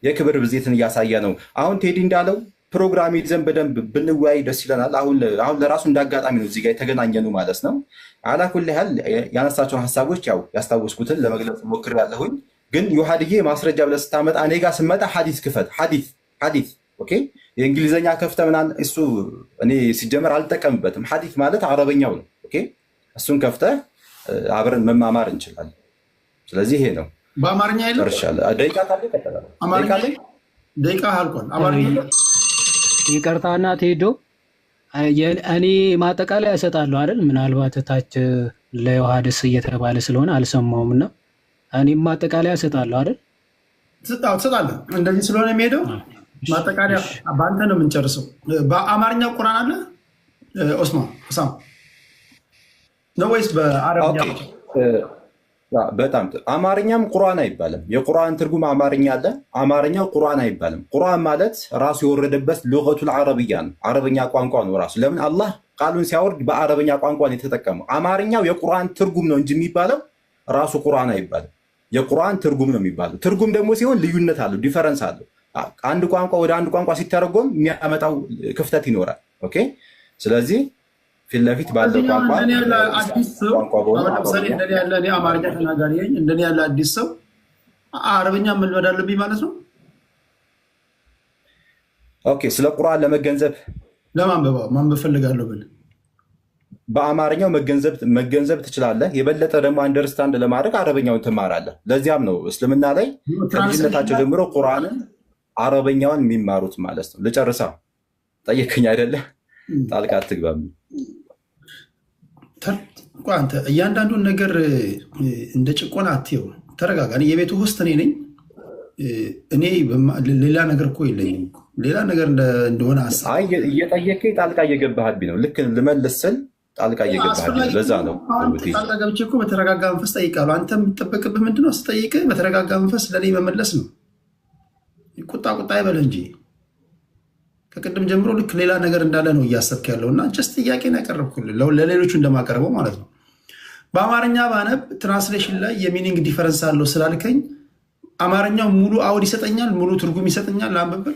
የክብር ብዜትን እያሳየ ነው። አሁን ቴዲ እንዳለው ፕሮግራም ይዘን በደንብ ብንወያይ ደስ ይለናል። አሁን ለራሱ እንዳጋጣሚ ነው እዚጋ የተገናኘኑ ማለት ነው። አላኩል ያህል ያነሳቸውን ሀሳቦች ያው ያስታወስኩትን ለመግለጽ ሞክሬያለሁኝ። ግን ዮሐድዬ ማስረጃ ብለህ ስታመጣ እኔ ጋር ስመጣ ሐዲስ ክፈት። ሐዲስ ኦኬ የእንግሊዝኛ ከፍተ ምናምን እሱ እኔ ሲጀመር አልጠቀምበትም። ሐዲስ ማለት አረበኛው ነው። ኦኬ እሱን ከፍተህ አብረን መማማር እንችላለን። ስለዚህ ይሄ ነው። በአማርኛ የለም። ደቂቃ ካለ ይቀጥላል። ደቂቃ አልቋል። አማርኛ ይቅርታና ትሄዶ እኔ ማጠቃለያ እሰጣለሁ አይደል? ምናልባት ታች ለዮሐድስ እየተባለ ስለሆነ አልሰማውም እና እኔም ማጠቃለያ እሰጣለሁ አይደል? ትሰጣለህ። እንደዚህ ስለሆነ የሚሄደው ማጠቃለያ በአንተ ነው የምንጨርሰው። በአማርኛ ቁርአን አለ ኦስማን ነው ወይስ በአረብኛ? በጣም አማርኛም ቁርአን አይባልም። የቁርአን ትርጉም አማርኛ አለ፣ አማርኛው ቁርአን አይባልም። ቁርአን ማለት ራሱ የወረደበት ሉገቱል አረብያ ነው፣ አረበኛ ቋንቋ ነው ራሱ። ለምን አላህ ቃሉን ሲያወርድ በአረበኛ ቋንቋ ነው የተጠቀመው። አማርኛው የቁርአን ትርጉም ነው እንጂ የሚባለው ራሱ ቁርአን አይባልም። የቁርአን ትርጉም ነው የሚባለው። ትርጉም ደግሞ ሲሆን ልዩነት አለው፣ ዲፈረንስ አለው። አንድ ቋንቋ ወደ አንድ ቋንቋ ሲተረጎም የሚያመጣው ክፍተት ይኖራል። ኦኬ ስለዚህ ፊት ለፊት ባለው ቋንቋ አማርኛ ተናጋሪ እንደኔ ያለ አዲስ ሰው አረብኛ መልመድ አለብኝ ማለት ነው። ኦኬ ስለ ቁርአን ለመገንዘብ ማንበብ ፈልጋለሁ ብል በአማርኛው መገንዘብ ትችላለህ። የበለጠ ደግሞ አንደርስታንድ ለማድረግ አረበኛውን ትማራለህ። ለዚያም ነው እስልምና ላይ ከልጅነታቸው ጀምሮ ቁርአንን አረበኛውን የሚማሩት ማለት ነው። ልጨርሳ ጠየቅኝ አይደለ? ጣልቃ አትግባም። አንተ እያንዳንዱን ነገር እንደ ጭቆና አትየው። ተረጋጋ። የቤቱ ውስጥ እኔ ነኝ። እኔ ሌላ ነገር እኮ የለኝም። ሌላ ነገር እንደሆነ እየጠየቀኝ ጣልቃ እየገባህብኝ ነው። ልክ ልመልስ ስል ጣልቃ እየገባህብኝ ነው። ለዛ ነው ጣልቃ ገብቼ እኮ በተረጋጋ መንፈስ ጠይቃለሁ። አንተ የምትጠበቅብህ ምንድነው? ስጠይቅህ በተረጋጋ መንፈስ ለእኔ መመለስ ነው። ቁጣ አይበል እንጂ ከቅድም ጀምሮ ልክ ሌላ ነገር እንዳለ ነው እያሰብክ ያለው እና ጀስት ጥያቄን ያቀረብኩልህ ለሌሎቹ እንደማቀርበው ማለት ነው። በአማርኛ ባነብ ትራንስሌሽን ላይ የሚኒንግ ዲፈረንስ አለው ስላልከኝ አማርኛው ሙሉ አውድ ይሰጠኛል፣ ሙሉ ትርጉም ይሰጠኛል። ላንብብል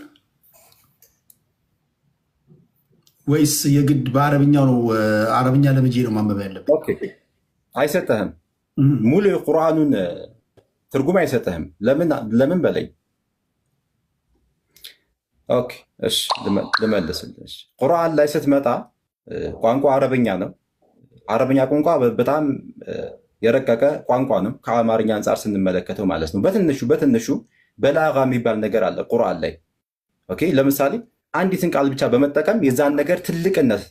ወይስ የግድ በአረብኛው ነው? አረብኛ ለምጄ ነው ማንበብ ያለብን? አይሰጥህም። ሙሉ የቁርአኑን ትርጉም አይሰጥህም። ለምን በለኝ። ኦኬ እሺ ልመልስልሽ። ቁርአን ላይ ስትመጣ ቋንቋ አረብኛ ነው። አረብኛ ቋንቋ በጣም የረቀቀ ቋንቋ ነው ከአማርኛ አንጻር ስንመለከተው ማለት ነው። በትንሹ በላጋ የሚባል ነገር አለ ቁርአን ላይ። ኦኬ ለምሳሌ አንዲትን ቃል ብቻ በመጠቀም የዛን ነገር ትልቅነት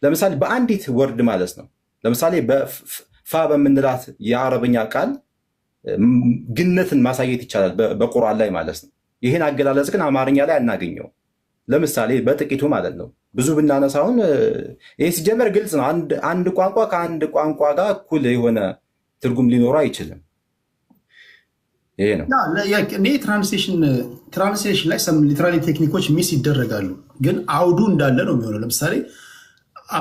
ለምሳሌ በአንዲት ወርድ ማለት ነው። ለምሳሌ በፋ በምንላት የአረብኛ ቃል ግነትን ማሳየት ይቻላል በቁርአን ላይ ማለት ነው። ይህን አገላለጽ ግን አማርኛ ላይ አናገኘው። ለምሳሌ በጥቂቱ ማለት ነው። ብዙ ብናነሳውን ይህ ሲጀመር ግልጽ ነው። አንድ ቋንቋ ከአንድ ቋንቋ ጋር እኩል የሆነ ትርጉም ሊኖረው አይችልም። ይሄ ነው። እኔ ትራንስሌሽን ላይ ሊትራሊ ቴክኒኮች ሚስ ይደረጋሉ፣ ግን አውዱ እንዳለ ነው የሚሆነው። ለምሳሌ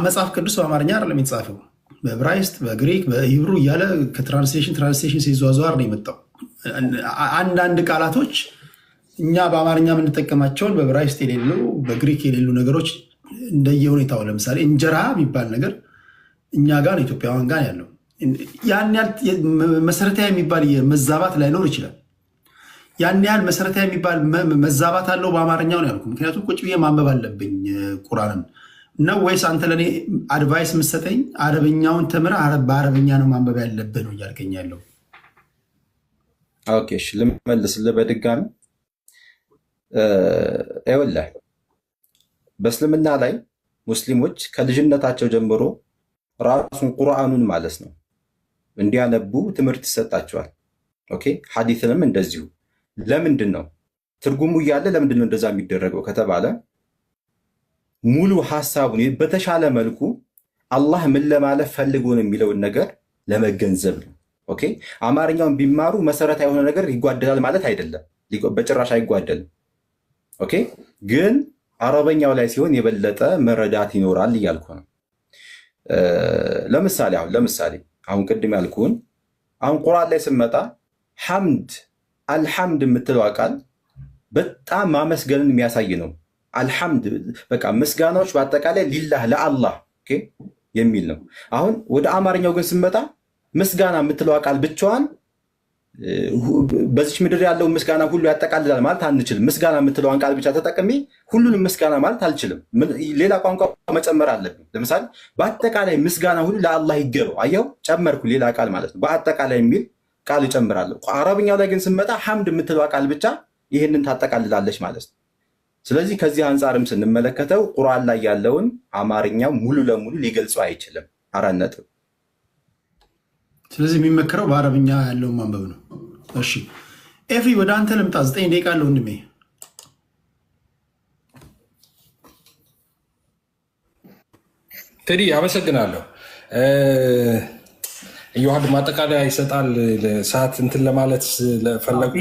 መጽሐፍ ቅዱስ በአማርኛ አይደለም የተጻፈው፣ በዕብራይስጥ፣ በግሪክ፣ በሂብሩ እያለ ከትራንስሌሽን ሲዘዋዘዋር ነው የመጣው። አንዳንድ ቃላቶች እኛ በአማርኛ የምንጠቀማቸውን በዕብራይስጥ የሌሉ በግሪክ የሌሉ ነገሮች እንደየሁኔታው፣ ለምሳሌ እንጀራ የሚባል ነገር እኛ ጋር ነው ኢትዮጵያውያን ጋር ያለው። ያን ያህል መሰረታዊ የሚባል መዛባት ላይኖር ይችላል። ያን ያህል መሰረታዊ የሚባል መዛባት አለው በአማርኛው ነው ያልኩ። ምክንያቱም ቁጭ ብዬ ማንበብ አለብኝ ቁርአንን ነው። ወይስ አንተ ለእኔ አድቫይስ የምትሰጠኝ አረብኛውን ተምረህ በአረብኛ ነው ማንበብ ያለብህ ነው እያልከኝ ያለው? ኦኬ እሺ ልመልስልህ በድጋሚ። ይኸውልህ በእስልምና ላይ ሙስሊሞች ከልጅነታቸው ጀምሮ ራሱን ቁርአኑን ማለት ነው እንዲያነቡ ትምህርት ይሰጣቸዋል። ኦኬ ሐዲስንም እንደዚሁ። ለምንድን ነው ትርጉሙ እያለ ለምንድን ነው እንደዛ የሚደረገው ከተባለ ሙሉ ሐሳቡን በተሻለ መልኩ አላህ ምን ለማለት ፈልጎ ነው የሚለውን ነገር ለመገንዘብ ነው። ኦኬ አማርኛውን ቢማሩ መሰረታዊ የሆነ ነገር ይጓደላል ማለት አይደለም፣ በጭራሽ አይጓደልም። ኦኬ ግን አረበኛው ላይ ሲሆን የበለጠ መረዳት ይኖራል እያልኩ ነው። ለምሳሌ አሁን ቅድም ያልኩን አሁን ቁርአን ላይ ስመጣ ሐምድ አልሐምድ የምትለው ቃል በጣም ማመስገንን የሚያሳይ ነው። አልሐምድ በቃ ምስጋናዎች በአጠቃላይ ሊላህ ለአላህ የሚል ነው። አሁን ወደ አማርኛው ግን ስመጣ ምስጋና የምትለው ቃል ብቻዋን በዚች ምድር ያለውን ምስጋና ሁሉ ያጠቃልላል ማለት አንችልም። ምስጋና የምትለዋን ቃል ብቻ ተጠቅሜ ሁሉንም ምስጋና ማለት አልችልም። ሌላ ቋንቋ መጨመር አለብኝ። ለምሳሌ በአጠቃላይ ምስጋና ሁሉ ለአላህ ይገባው፣ አየው ጨመርኩ ሌላ ቃል ማለት ነው። በአጠቃላይ የሚል ቃል እጨምራለሁ። አረብኛው ላይ ግን ስመጣ ሐምድ የምትለዋ ቃል ብቻ ይህንን ታጠቃልላለች ማለት ነው። ስለዚህ ከዚህ አንጻርም ስንመለከተው ቁርአን ላይ ያለውን አማርኛው ሙሉ ለሙሉ ሊገልጸው አይችልም። 4 ነጥብ። ስለዚህ የሚመከረው በአረብኛ ያለውን ማንበብ ነው። እሺ ኤፊ ወደ አንተ ልምጣ። 9 ደቂቃ አለ ወንድሜ። ቴዲ አመሰግናለሁ። እዮሐድ ማጠቃለያ ይሰጣል። ሰዓት እንትን ለማለት ለፈለጉ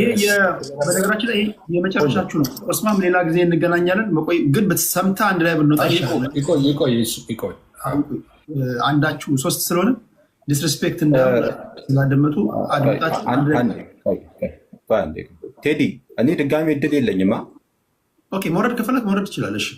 በነገራችን ላይ የመጨረሻችሁ ነው። ኦስማም ሌላ ጊዜ እንገናኛለን። ግን በተሰምታ አንድ ላይ ብንወጣ ይሻላል። ይቆይ አንዳችሁ 3 ስለሆነ ዲስሪስፔክት ስላደመጡ አድመጣችሁ። ቴዲ እኔ ድጋሚ እድል የለኝማ። ኦኬ መውረድ ከፈለግ መውረድ ትችላለሽ።